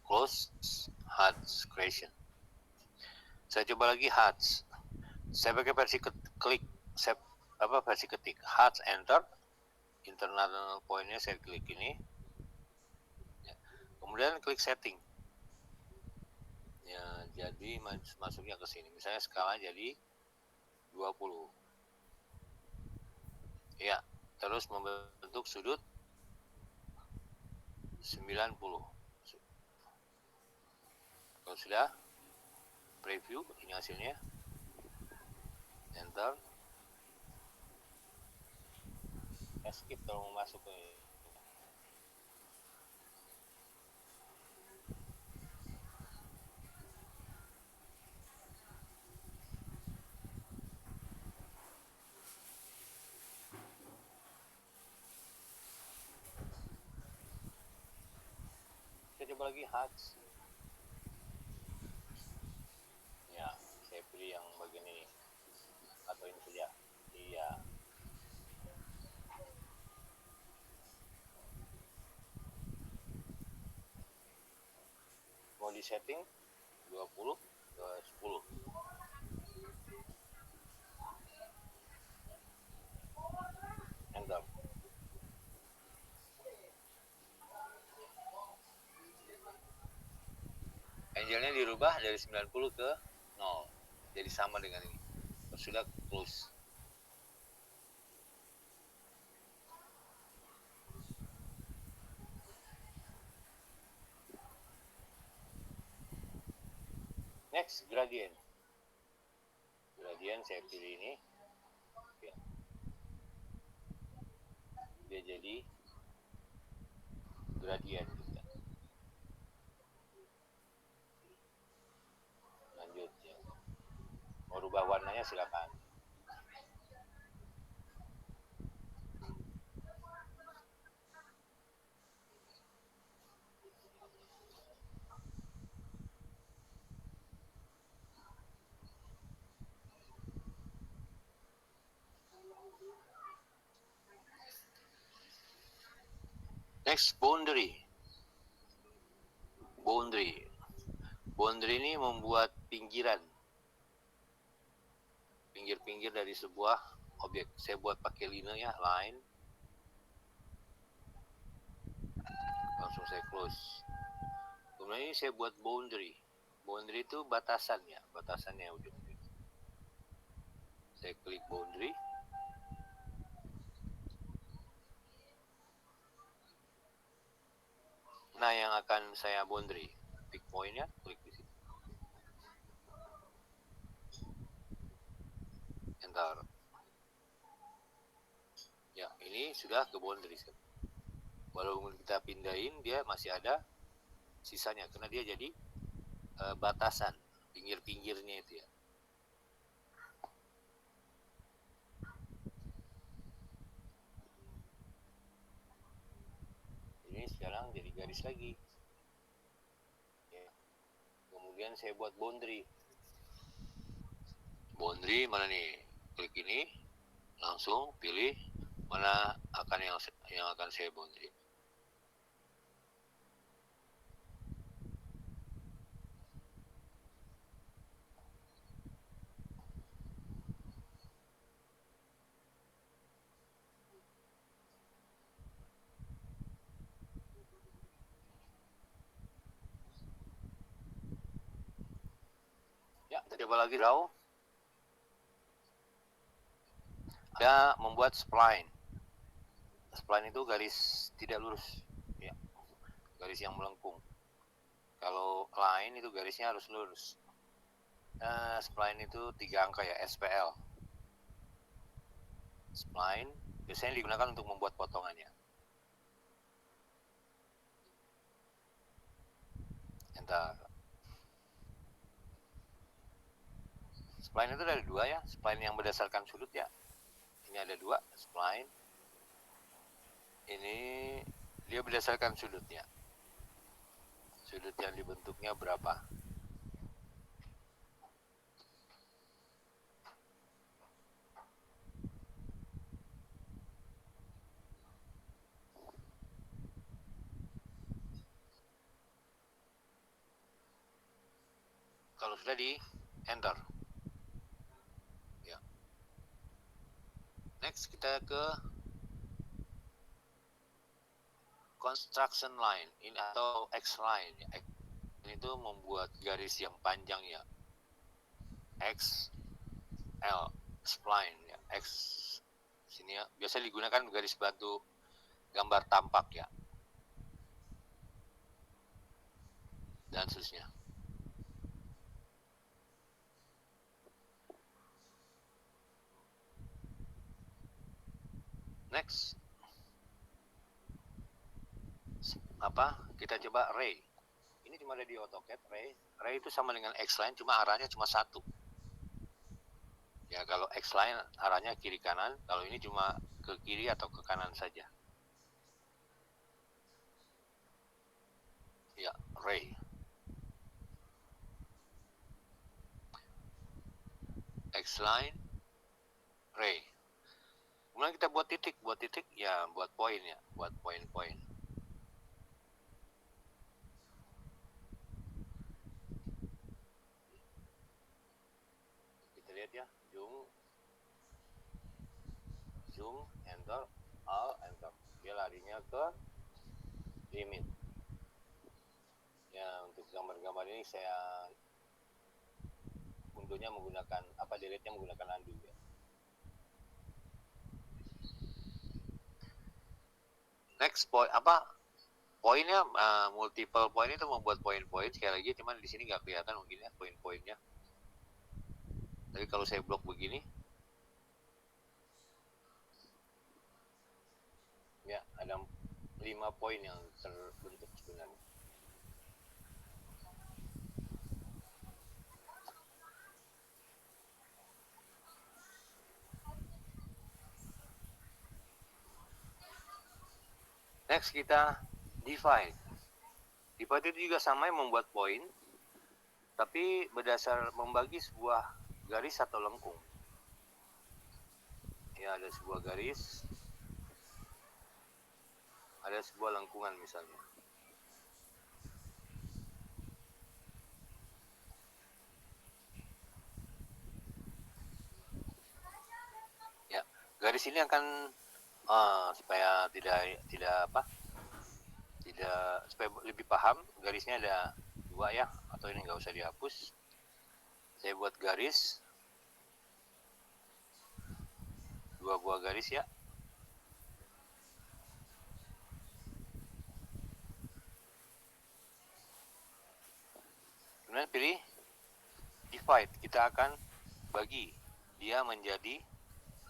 close hatch creation. Saya coba lagi hatch. Saya pakai versi versi ketik hatch, enter. Internal point-nya saya klik ini. Ya. Kemudian klik setting. Ya, jadi masuknya ke sini. Misalnya skala jadi 20. Ya, terus membentuk sudut 90. Kalau sudah, preview, ini hasilnya. Enter. Escape kalau mau masuk ke kita coba lagi HUDs. Ya, saya pilih yang bagian ini atau ini saja. Iya. Mau di setting 20 ke 10. Enter. Angelnya dirubah dari 90 ke 0. Jadi sama dengan ini. Sudah close. Next, gradient. Gradient saya pilih ini. Ya. Dia jadi gradient juga. Lanjut ya. Mau rubah warnanya silakan. Next, boundary. Boundary. Boundary ini membuat pinggiran. Pinggir-pinggir dari sebuah objek. Saya buat pakai line ya, line. Langsung saya close. Kemudian ini saya buat boundary. Boundary itu batasannya, batasannya ujung-ujung. Saya klik boundary. Nah, yang akan saya boundary, pick point-nya, klik di situ. Enter. Ya, ini sudah ke boundary. Walaupun kita pindahin, dia masih ada sisanya karena dia jadi batasan pinggir-pinggirnya itu ya. Ini sekarang jadi garis lagi. Ya. Kemudian saya buat boundary. Boundary mana nih? Klik ini, langsung pilih mana akan yang akan saya boundary. Ya, kita coba lagi draw. Ada membuat spline. Spline itu garis tidak lurus, ya, garis yang melengkung. Kalau line itu garisnya harus lurus. Spline itu 3 angka ya, SPL. Spline biasanya digunakan untuk membuat potongannya. Enter. Spline itu ada 2 ya, spline yang berdasarkan sudut ya. Ini ada 2 spline. Ini dia berdasarkan sudutnya. Sudut yang dibentuknya berapa? Kalau sudah di enter. Ya. Next kita ke construction line ini atau X line. Ini tuh membuat garis yang panjang ya. X L spline ya, X Sini ya, biasa digunakan garis batu gambar tampak ya, dan seterusnya. Next, kita coba ray. Ini cuma ada di AutoCAD. Ray itu sama dengan X-line, cuma arahnya cuma satu. Ya, kalau X-line arahnya kiri kanan, kalau ini cuma ke kiri atau ke kanan saja. Ya, ray. X-line, ray. Kemudian kita buat titik ya, buat poin ya, buat poin-poin. Kita lihat ya, zoom, enter, alt, enter. Dia larinya ke limit. Ya, untuk gambar-gambar ini saya unduhnya menggunakan delete-nya menggunakan undo ya. Next poinnya multiple point itu membuat poin-poin sekali lagi, cuman di sini nggak kelihatan mungkin ya poin-poinnya. Tapi kalau saya blok begini, ya ada 5 poin yang terbentuk sebenarnya. Next kita divide. Divide itu juga sama yang membuat poin, tapi berdasar membagi sebuah garis atau lengkung. Ya, ada sebuah garis, ada sebuah lengkungan misalnya. Ya, garis ini akan supaya tidak supaya lebih paham, garisnya ada 2 ya, atau ini nggak usah dihapus. Saya buat garis, 2 buah garis ya. Kemudian pilih divide, kita akan bagi dia menjadi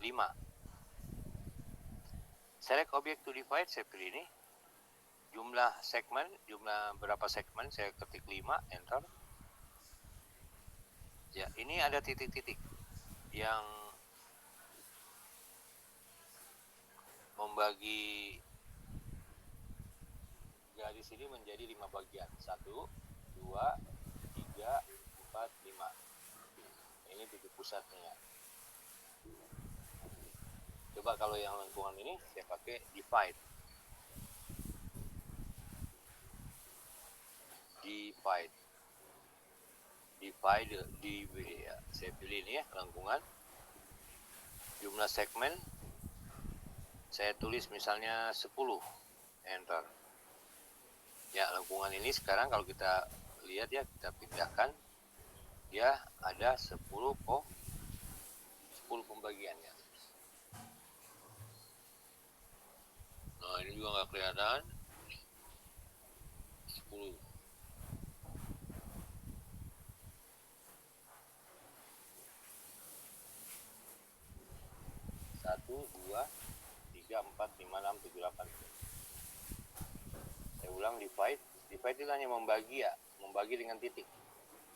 5. Select object to divide, saya pilih ini. Jumlah berapa segmen, saya ketik 5, enter. Ya, ini ada titik-titik yang membagi garis ini menjadi 5 bagian. 1, 2, 3, 4, 5. Ini titik pusatnya. Coba kalau yang lengkungan ini saya pakai divide. Ya. Saya pilih ini ya, lengkungan. Jumlah segmen saya tulis misalnya 10, enter. Ya, lengkungan ini sekarang kalau kita lihat ya, kita pindahkan, dia ada 10 pembagiannya. Nah, ini juga nggak kelihatan. 10. 1, 2, 3, 4, 5, 6, 7, 8. Saya ulang, divide itu hanya membagi ya, membagi dengan titik.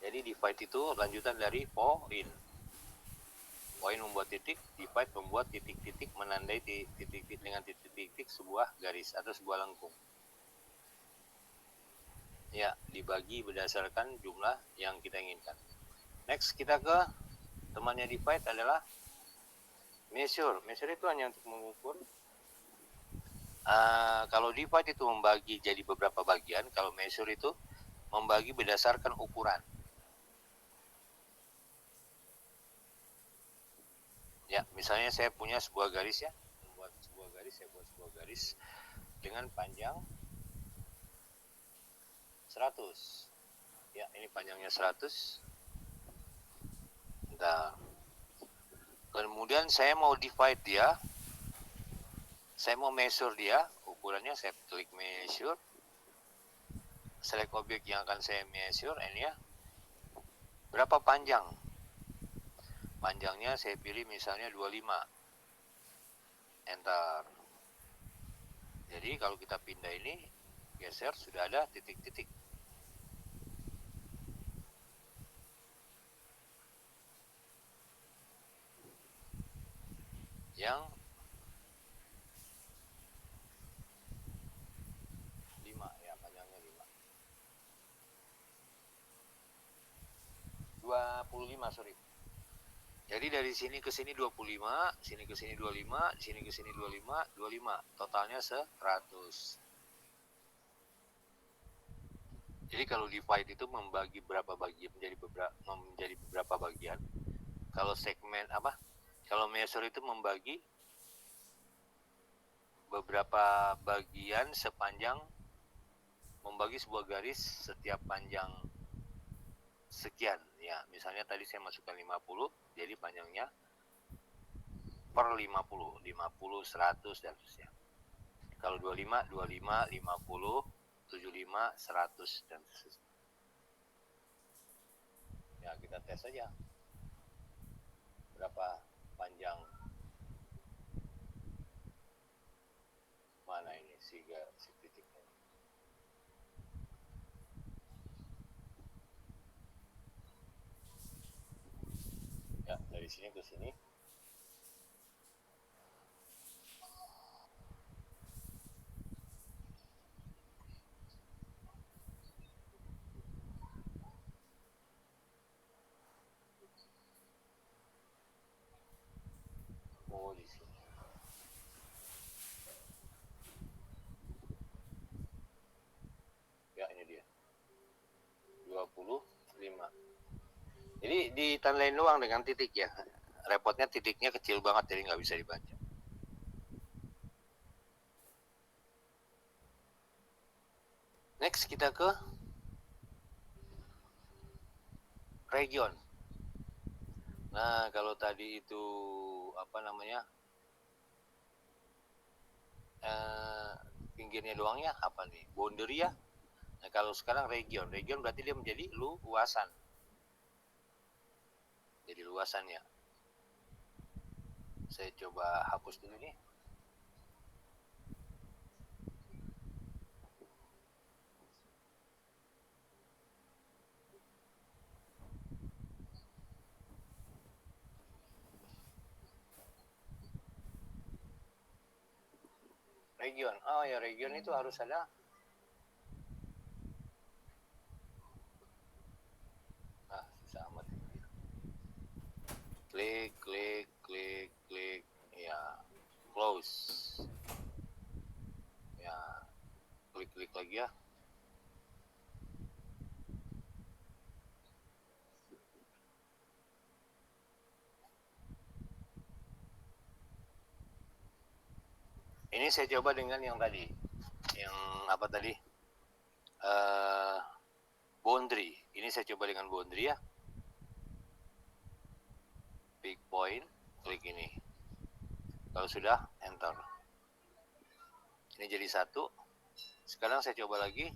Jadi divide itu lanjutan dari poin membuat titik, divide membuat titik-titik, menandai titik-titik dengan titik-titik sebuah garis atau sebuah lengkung. Ya, dibagi berdasarkan jumlah yang kita inginkan. Next, kita ke temannya divide adalah measure. Measure itu hanya untuk mengukur. Kalau divide itu membagi jadi beberapa bagian, kalau measure itu membagi berdasarkan ukuran. Ya, misalnya saya punya sebuah garis ya, saya buat sebuah garis dengan panjang 100. Ya, ini panjangnya 100. Nah, kemudian saya mau divide dia Saya mau measure dia, ukurannya saya klik measure, select objek yang akan saya measure, ini ya. Berapa panjang? Panjangnya saya pilih misalnya 25. Enter. Jadi kalau kita pindah ini, geser, sudah ada titik-titik. Yang 5 ya, panjangnya 5. 25, sorry. Jadi dari sini ke sini 25, sini ke sini 25, sini ke sini 25, 25. Totalnya 100. Jadi kalau divide itu membagi berapa bagian menjadi beberapa bagian. Kalau segmen apa? Kalau measure itu membagi beberapa bagian sepanjang, membagi sebuah garis setiap panjang sekian ya. Misalnya tadi saya masukkan 50, jadi panjangnya per 50, 100 dan seterusnya. Kalau 25, 25, 50, 75, 100 dan seterusnya. Ya, kita tes saja. Berapa panjang? Mana ini si titiknya? Ya, dari sini ke sini. Oh, di sini. Ya, ini dia. 25. Jadi ditandain doang dengan titik ya. Repotnya titiknya kecil banget, jadi nggak bisa dibaca. Next kita ke region. Nah, kalau tadi itu apa namanya, pinggirnya doang ya, apa nih, boundary ya. Nah, kalau sekarang region berarti dia menjadi luasan. Jadi luasan ya. Saya coba hapus dulu nih. Region. Oh ya, region itu harus ada. Ah, susah amat. Klik. Ya, close. Ya, klik lagi ya. Ini saya coba dengan yang tadi. Yang apa tadi? Boundary. Ini saya coba dengan boundary ya. Pick point, klik ini. Kalau sudah, enter. Ini jadi 1. Sekarang saya coba lagi.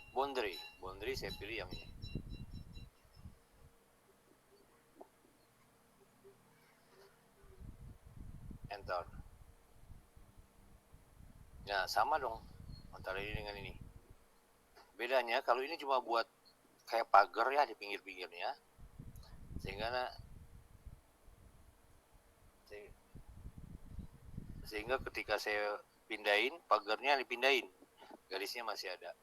Boundary saya pilih yang ini. Enter. Nah, sama dong antara ini dengan ini. Bedanya kalau ini cuma buat kayak pagar ya di pinggir-pinggirnya, sehingga ketika saya pindahin, pagarnya dipindahin, garisnya masih ada.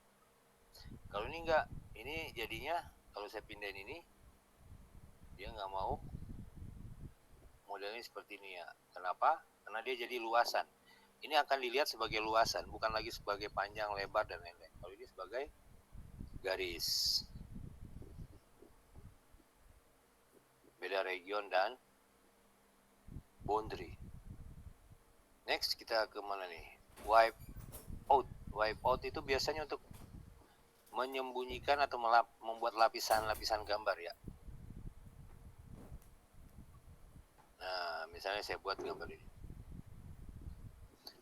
Kalau ini enggak, ini jadinya kalau saya pindahin ini, dia nggak mau modelnya seperti ini ya. Kenapa? Karena dia jadi luasan. Ini akan dilihat sebagai luasan, bukan lagi sebagai panjang, lebar, dan lain-lain. Kalau ini sebagai garis. Beda region dan boundary. Next kita ke mana nih? Wipe out. Wipe out itu biasanya untuk menyembunyikan atau membuat lapisan-lapisan gambar ya. Nah, misalnya saya buat gambar ini.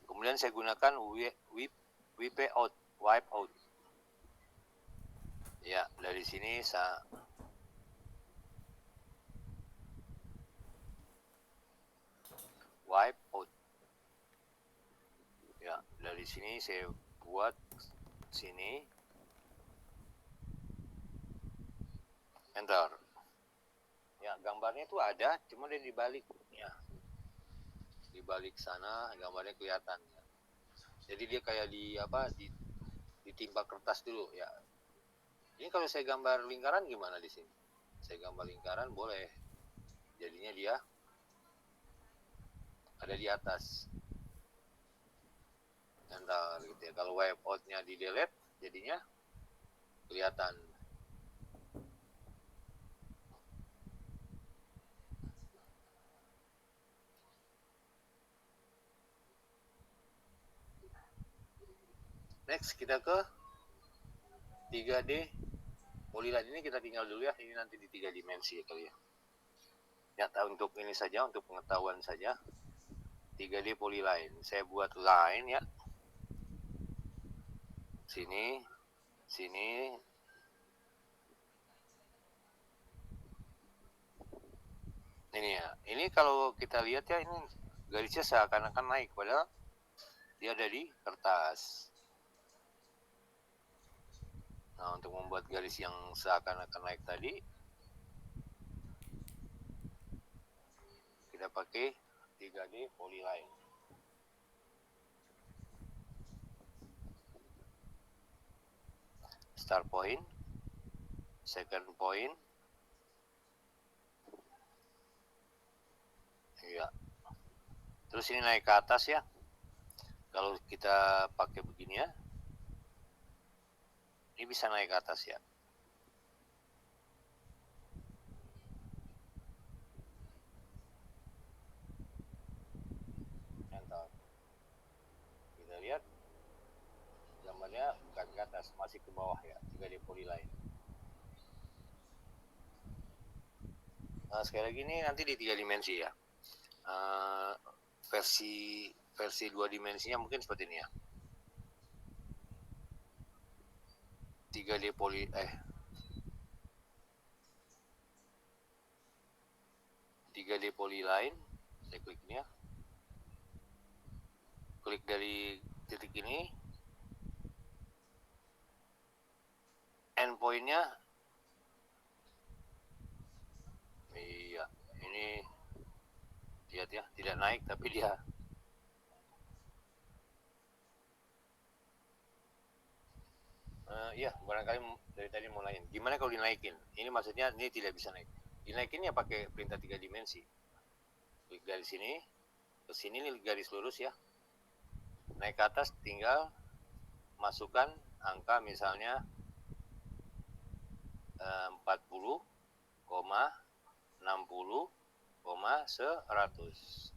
Kemudian saya gunakan wipe out. Ya, dari sini saya wipe out. Ya, dari sini saya buat sini. Enter. Ya, gambarnya itu ada, cuma dia dibalik. Ya, dibalik sana gambarnya kelihatan. Ya. Jadi dia kayak ditimpa kertas dulu. Ya. Ini kalau saya gambar lingkaran gimana di sini? Saya gambar lingkaran boleh. Jadinya dia ada di atas. Enter gitu ya. Kalau wipeout-nya di delete, jadinya kelihatan. Next kita ke 3D polyline. Ini kita tinggal dulu ya. Ini nanti di 3 dimensi ya kali ya. Ya, untuk ini saja, untuk pengetahuan saja. 3D polyline. Saya buat line ya. Sini, sini. Ini ya. Ini kalau kita lihat ya, ini garisnya seakan-akan naik, padahal dia ada di kertas. Nah, untuk membuat garis yang seakan-akan naik tadi, kita pakai 3D polyline. Start point, second point, ya. Terus ini naik ke atas ya. Kalau kita pakai begini ya, ini bisa naik ke atas ya. Enter. Kita lihat gambarnya bukan ke atas, masih ke bawah ya, 3D polyline. Nah, sekali lagi ini nanti di 3 dimensi ya. Versi 2 dimensinya mungkin seperti ini ya. 3D polyline. Saya klik ini ya. Klik dari titik ini. Endpointnya, iya, ini lihat ya, tidak naik tapi dia iya, barangkali dari tadi mau nanya, gimana kalau dinaikin? Ini maksudnya ini tidak bisa naik. Dinaikin ya pakai perintah 3 dimensi. Klik dari sini ke sini, ini garis lurus ya. Naik ke atas tinggal masukkan angka misalnya 40,60,100.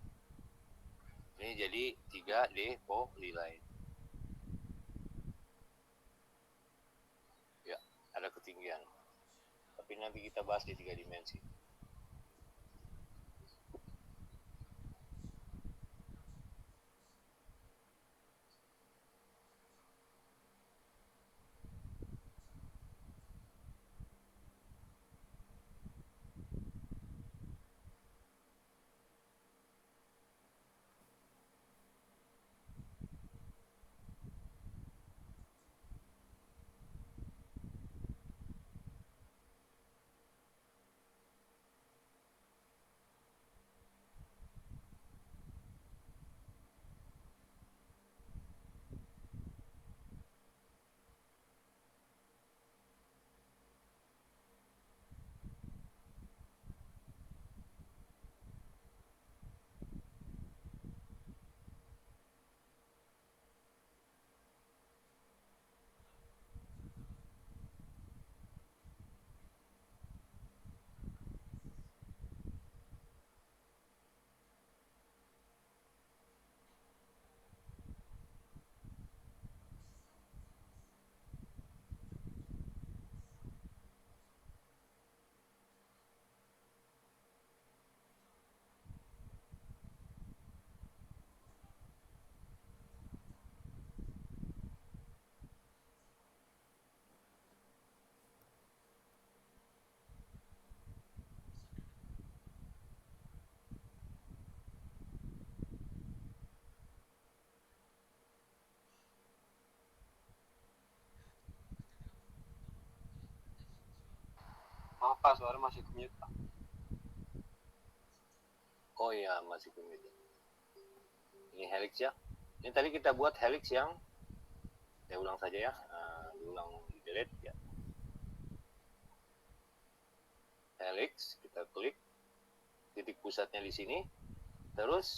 Ini jadi 3D polyline. Ya, ada ketinggian. Tapi nanti kita bahas di 3 dimensi. Pak, suara masih mute, Pak. Oh iya, masih kumit. Ini helix ya. Ini tadi kita buat helix yang, saya ulang saja ya, diulang di delete ya. Helix, kita klik, titik pusatnya di sini. Terus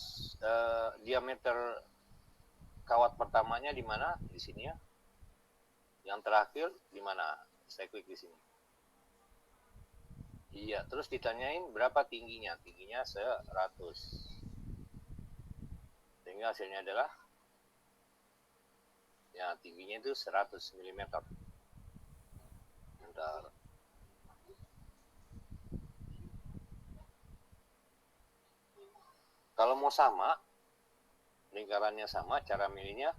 diameter kawat pertamanya di mana? Di sini ya. Yang terakhir di mana? Saya klik di sini. Iya, terus ditanyain berapa tingginya? Tingginya 100. Sehingga hasilnya adalah, ya tingginya itu 100 mm. Bentar. Kalau mau sama, lingkarannya sama, cara milihnya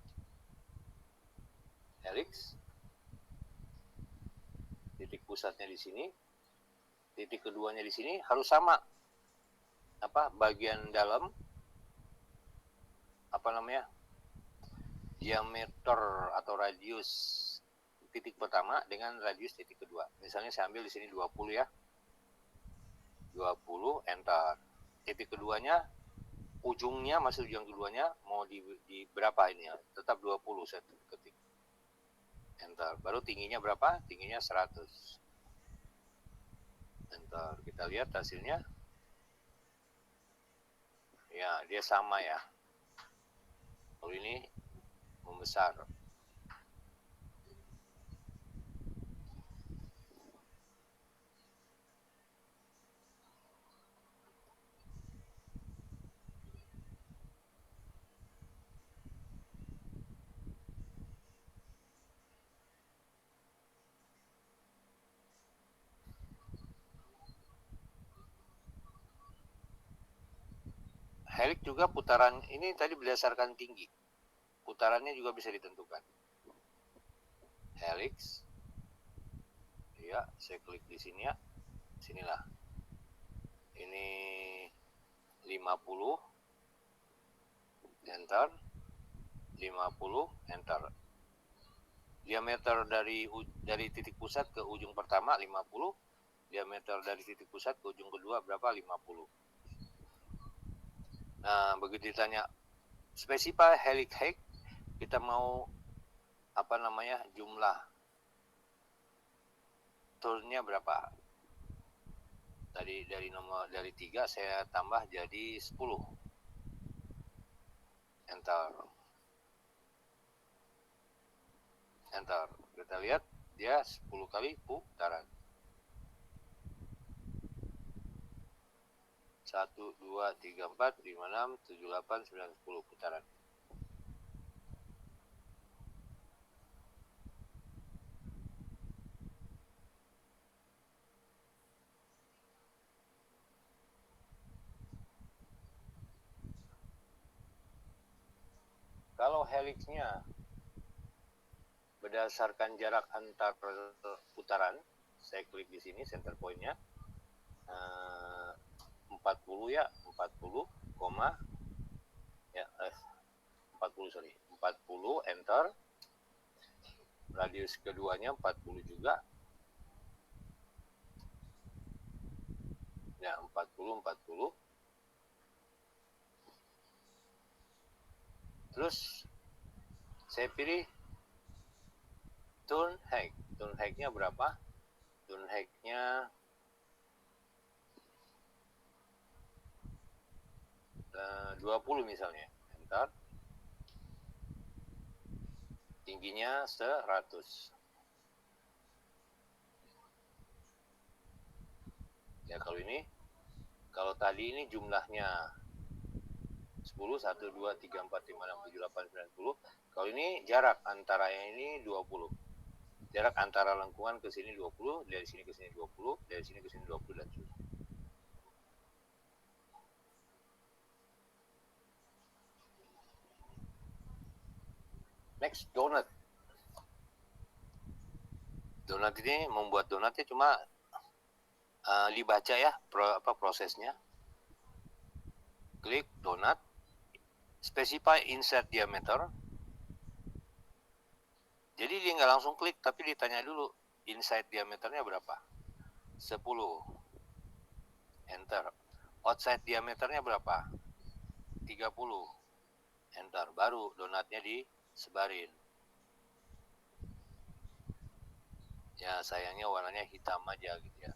helix, titik pusatnya di sini, titik keduanya di sini harus sama. Bagian dalam, diameter atau radius titik pertama dengan radius titik kedua. Misalnya saya ambil di sini 20 ya. 20, enter. Titik keduanya, ujungnya, masuk ujung keduanya, mau di berapa ini ya? Tetap 20 saya ketik. Enter. Baru tingginya berapa? Tingginya 100. Enter. Kita lihat hasilnya. Ya, dia sama ya. Kalau ini membesar. Helix juga putaran ini tadi berdasarkan tinggi. Putarannya juga bisa ditentukan. Helix. Ya, saya klik di sini ya. Sinilah. Ini 50. Enter. 50, enter. Diameter dari titik pusat ke ujung pertama 50. Diameter dari titik pusat ke ujung kedua berapa? 50. Nah, begitu ditanya spesify helix height, kita mau jumlah turnnya berapa? Tadi dari 3 saya tambah jadi 10. Enter. Enter. Kita lihat dia 10 kali putaran. 1, 2, 3, 4, 5, 6, 7, 8, 9, 10 putaran. Kalau helixnya berdasarkan jarak antar putaran, saya klik di sini center point-nya 40 ya, 40, 40 enter. Radius keduanya 40 juga. Ya, 40. Terus saya pilih turn height. Turn height-nya berapa? Turn height-nya 20 misalnya. Enter. Tingginya 100. Ya, kalau tadi ini jumlahnya 10, 1, 2, 3, 4, 5, 6, 7, 8, 9, 10. Kalau ini jarak antara yang ini 20. Jarak antara lengkungan ke sini 20, dari sini ke sini 20, dari sini ke sini 20, dan seterusnya. Next, donut. Donut ini membuat donatnya cuma dibaca ya prosesnya. Klik donut, specify insert diameter. Jadi dia nggak langsung klik, tapi ditanya dulu inside diameternya berapa. 10. Enter. Outside diameternya berapa? 30. Enter. Baru donatnya disebarin. Ya sayangnya warnanya hitam aja gitu ya.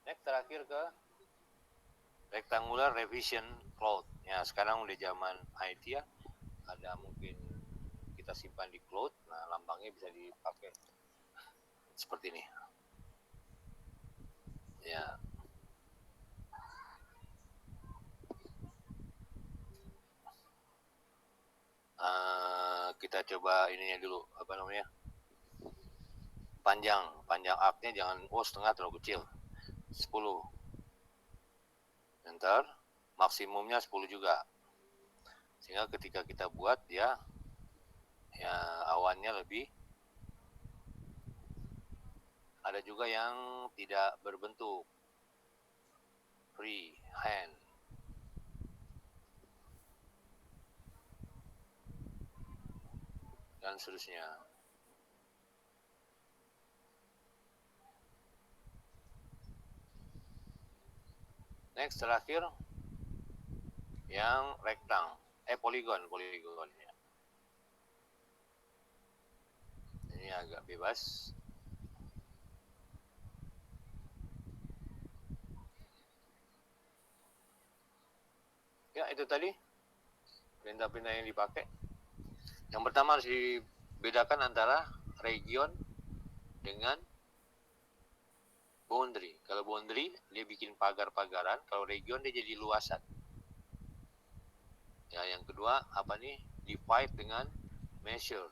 Next terakhir ke rectangular revision cloud. Ya sekarang udah zaman IT ya. Ada mungkin kita simpan di cloud. Nah lambangnya bisa dipakai seperti ini. Ya. Kita coba ininya dulu, apa namanya? Panjang arcnya jangan setengah terlalu kecil. 10. Enter. Maksimumnya 10 juga. Sehingga ketika kita buat dia ya awannya lebih. Ada juga yang tidak berbentuk. Free hand. Dan seterusnya. Next terakhir yang rektang, poligon ya. Ini agak bebas. Ya itu tadi perintah-perintah yang dipakai. Yang pertama harus dibedakan antara region dengan boundary. Kalau boundary dia bikin pagar-pagaran, kalau region dia jadi luasan. Ya, yang kedua apa nih? Divide dengan measure.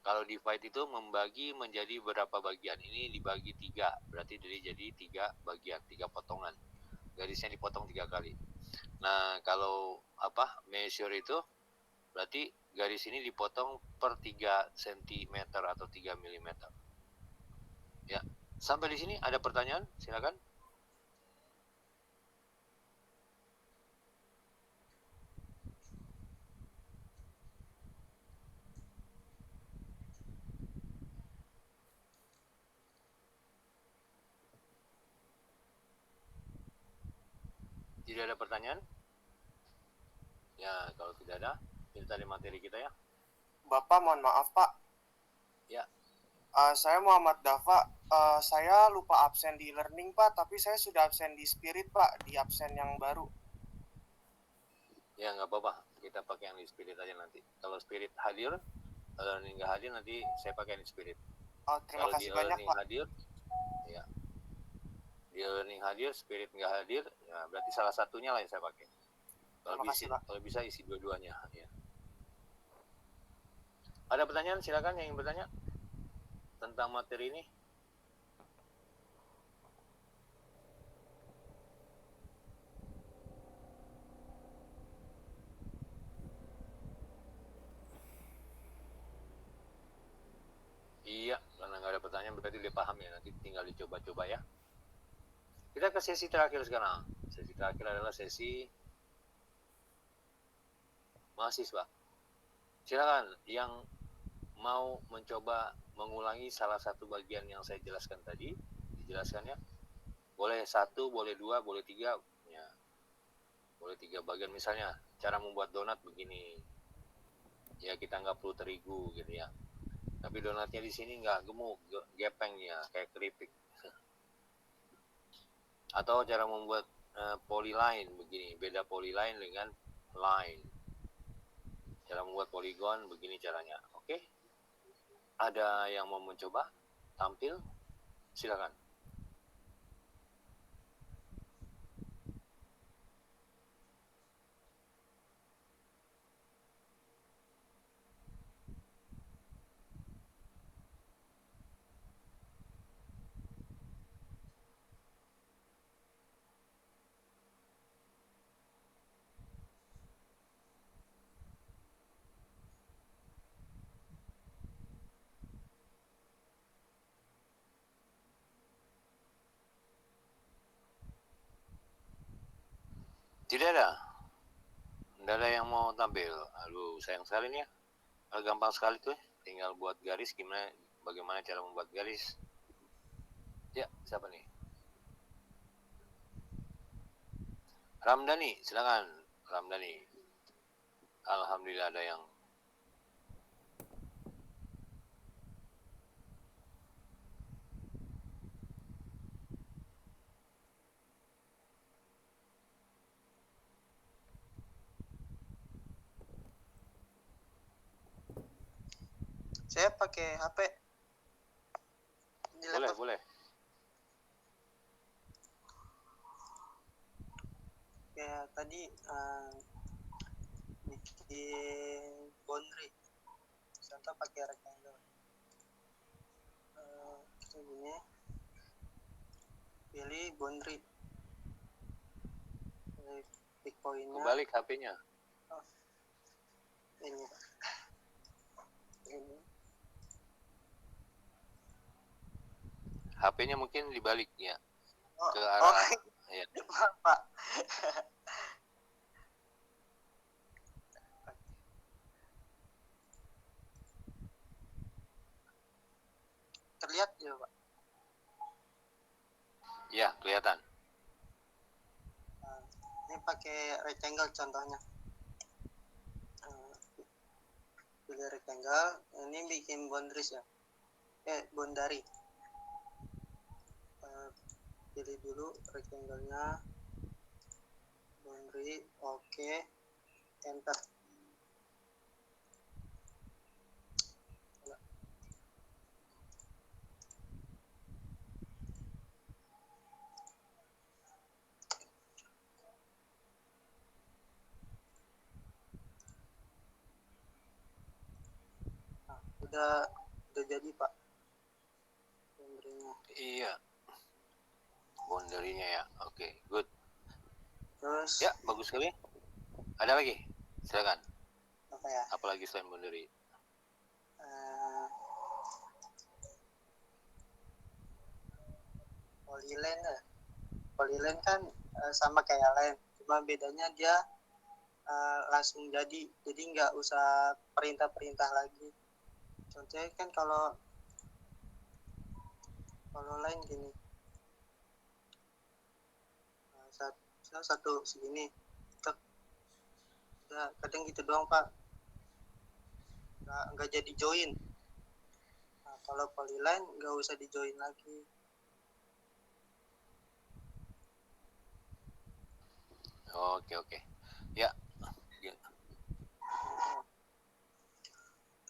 Kalau divide itu membagi menjadi berapa bagian. Ini dibagi 3, berarti jadi 3 bagian, 3 potongan. Garisnya dipotong 3 kali. Nah, kalau measure itu berarti garis ini dipotong per 3 cm atau 3 mm. Ya, sampai di sini ada pertanyaan? Silakan. Tidak ada pertanyaan? Ya, kalau tidak ada, kita dari materi kita ya. Bapak, mohon maaf Pak. Ya. Saya Muhammad Dafa. Saya lupa absen di learning Pak, tapi saya sudah absen di spirit Pak, di absen yang baru. Ya nggak apa-apa, kita pakai yang di spirit aja nanti. Kalau spirit hadir, learning nggak hadir nanti saya pakai yang di spirit. Terima kasih banyak Pak. Kalau di learning hadir, ya. Di learning hadir, spirit nggak hadir, ya berarti salah satunya lah yang saya pakai. Kalau bisa isi dua-duanya. Ya. Ada pertanyaan? Silakan yang ingin bertanya tentang materi ini. Iya, karena nggak ada pertanyaan berarti dia paham ya. Nanti tinggal dicoba-coba ya. Kita ke sesi terakhir sekarang. Sesi terakhir adalah sesi mahasiswa. Silakan yang mau mencoba mengulangi salah satu bagian yang saya jelaskan tadi, dijelaskannya. Boleh 1, boleh 2, boleh 3, ya. Boleh 3 bagian, misalnya cara membuat donat begini. Ya kita nggak perlu terigu gitu ya. Tapi donatnya di sini nggak gemuk, gepeng ya, kayak keripik. Atau cara membuat polyline begini, beda polyline dengan line. Cara membuat poligon begini caranya, oke? Ada yang mau mencoba tampil? Silakan. Tidak ada. Tidak ada yang mau tampil. Aduh, sayang sekali nih ya. Gampang sekali tuh ya. tinggal buat garis. Bagaimana cara membuat garis? Ya, siapa nih? Ramdhani, silakan Ramdhani. Alhamdulillah ada yang Saya pakai HP. Di boleh, laptop. boleh. Ya tadi bikin boundary. Contoh pakai rectangle. Kayak gini. Pilih boundary. Pilih pick pointnya. Kebalik HP-nya. Ini. Ini. HP-nya mungkin dibalik ya. Oh, Ke arah ya. maaf, Pak. Terlihat ya, Pak. Ya, kelihatan. Ini pakai rectangle contohnya. Pilih rectangle. Ini bikin boundaries ya. Boundary. Pilih dulu rectangle-nya, boundary, oke, enter. Nah, udah jadi Pak boundary-nya. Iya. Boundary-nya ya. Oke, good. Terus Ya, bagus sekali. Ada lagi? Silakan. apa ya? Apalagi selain boundary? Polyline ya. Polyline kan sama kayak line, cuma bedanya dia langsung jadi nggak usah perintah lagi. Contohnya kan kalau line gini, satu segini, udah kadang gitu doang Pak, nggak jadi join. Nah, kalau polyline nggak usah di join lagi. Oke. Ya.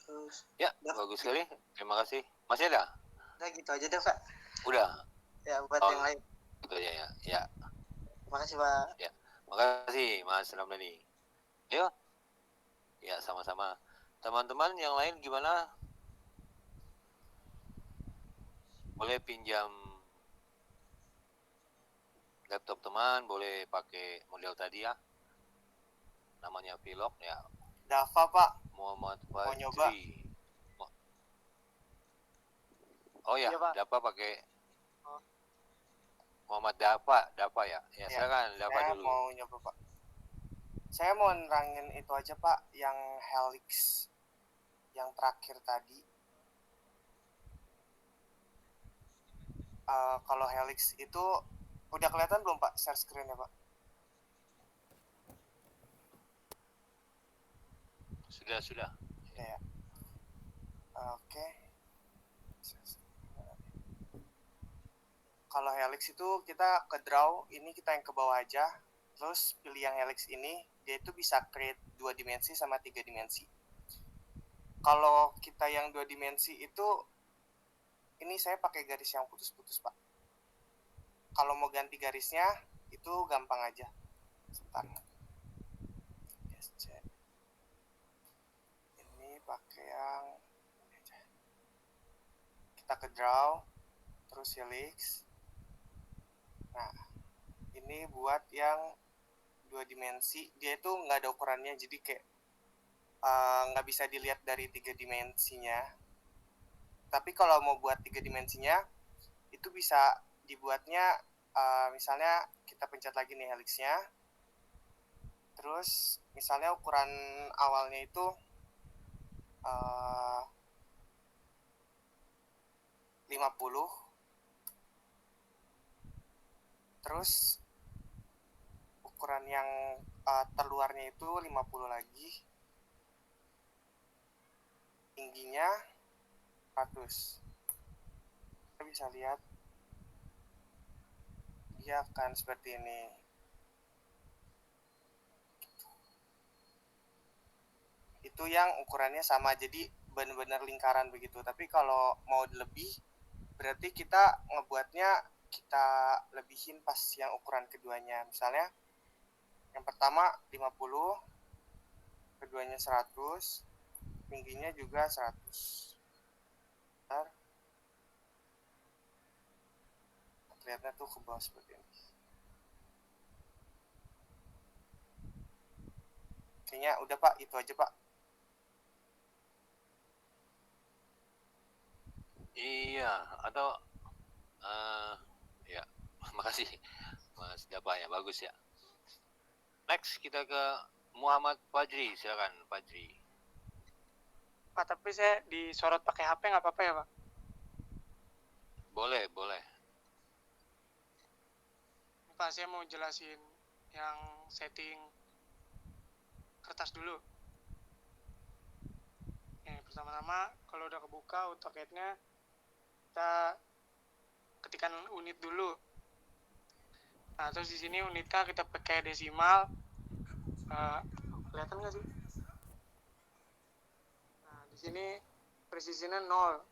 Terus Ya, bagus sekali. Terima kasih. Masih ada? udah gitu aja deh Pak. Udah. Ya buat yang lain. Gitu ya. Ya. Terima kasih Pak. Ya. Makasih Mas Ramdhani. Yuk. Ya, sama-sama. Teman-teman yang lain gimana? Boleh pinjam laptop teman, boleh pakai model tadi ya. Namanya Vlog ya. Dava Pak, Muhammad mau nyoba? Fajri. Oh ya, Iya, Pak. Dava pakai Oh. Muhammad Dava ya. Ya, Ya, silakan Dava saya dulu. mau nyoba Pak. Saya mau nerangin itu aja Pak, yang helix yang terakhir tadi. Kalau helix itu udah kelihatan belum Pak share screen-nya Pak? Sudah. Ya. Oke. Kalau helix itu kita ke draw, ini kita yang ke bawah aja. Terus pilih yang helix ini, dia itu bisa create 2 dimensi sama 3 dimensi. Kalau kita yang 2 dimensi itu, ini saya pakai garis yang putus-putus Pak. Kalau mau ganti garisnya, itu gampang aja. Sebentar. Ini pakai yang ini aja. Kita ke draw, terus helix. Nah, ini buat yang 2 dimensi. Dia itu nggak ada ukurannya, jadi kayak nggak bisa dilihat dari 3 dimensinya. Tapi kalau mau buat 3 dimensinya, itu bisa dibuatnya misalnya kita pencet lagi nih helixnya. Terus misalnya ukuran awalnya itu 50. Terus ukuran yang terluarnya itu 50 lagi. Tingginya 100. Kita bisa lihat dia akan seperti ini. Itu yang ukurannya sama, jadi benar-benar lingkaran begitu. Tapi kalau mau lebih, berarti kita ngebuatnya, kita lebihin pas yang ukuran keduanya. Misalnya yang pertama 50, keduanya 100, tingginya juga 100. Bentar. Terlihatnya tuh ke bawah seperti ini. Kayaknya udah Pak, itu aja Pak. Iya, atau ya, makasih Mas Dapa ya, bagus ya. Next kita ke Muhammad Fajri, silakan Fajri. Pak, tapi saya disorot pakai HP nggak apa-apa ya Pak? Boleh, boleh. Pak, saya mau jelasin yang setting kertas dulu. Pertama-tama kalau udah kebuka AutoCAD-nya, kita ketikkan unit dulu. Nah, terus di sini unitnya kita pakai desimal. Kelihatan nggak sih? Nah, di sini presisinya 0.